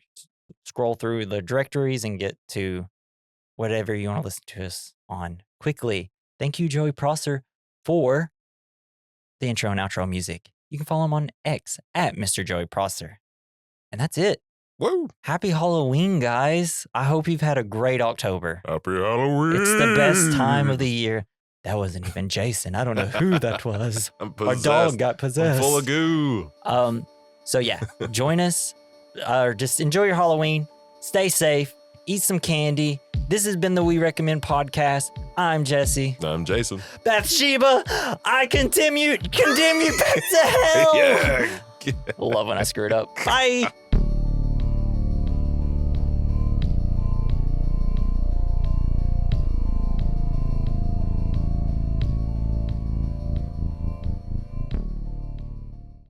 scroll through the directories and get to whatever you want to listen to us on quickly. Thank you, Joey Prosser, for the intro and outro music. You can follow him on X at Mr. Joey Prosser. And that's it. Woo! Happy Halloween, guys. I hope you've had a great October. Happy Halloween. It's the best time of the year. that wasn't even Jason. I don't know who that was. Our Possessed. dog got possessed. I'm full of goo. So yeah, join us, or just enjoy your Halloween. Stay safe. Eat some candy. This has been the We Recommend podcast. I'm Jesse. I'm Jason. Bathsheba, I condemn you back to hell. Yeah. Love when I screw it up. Bye.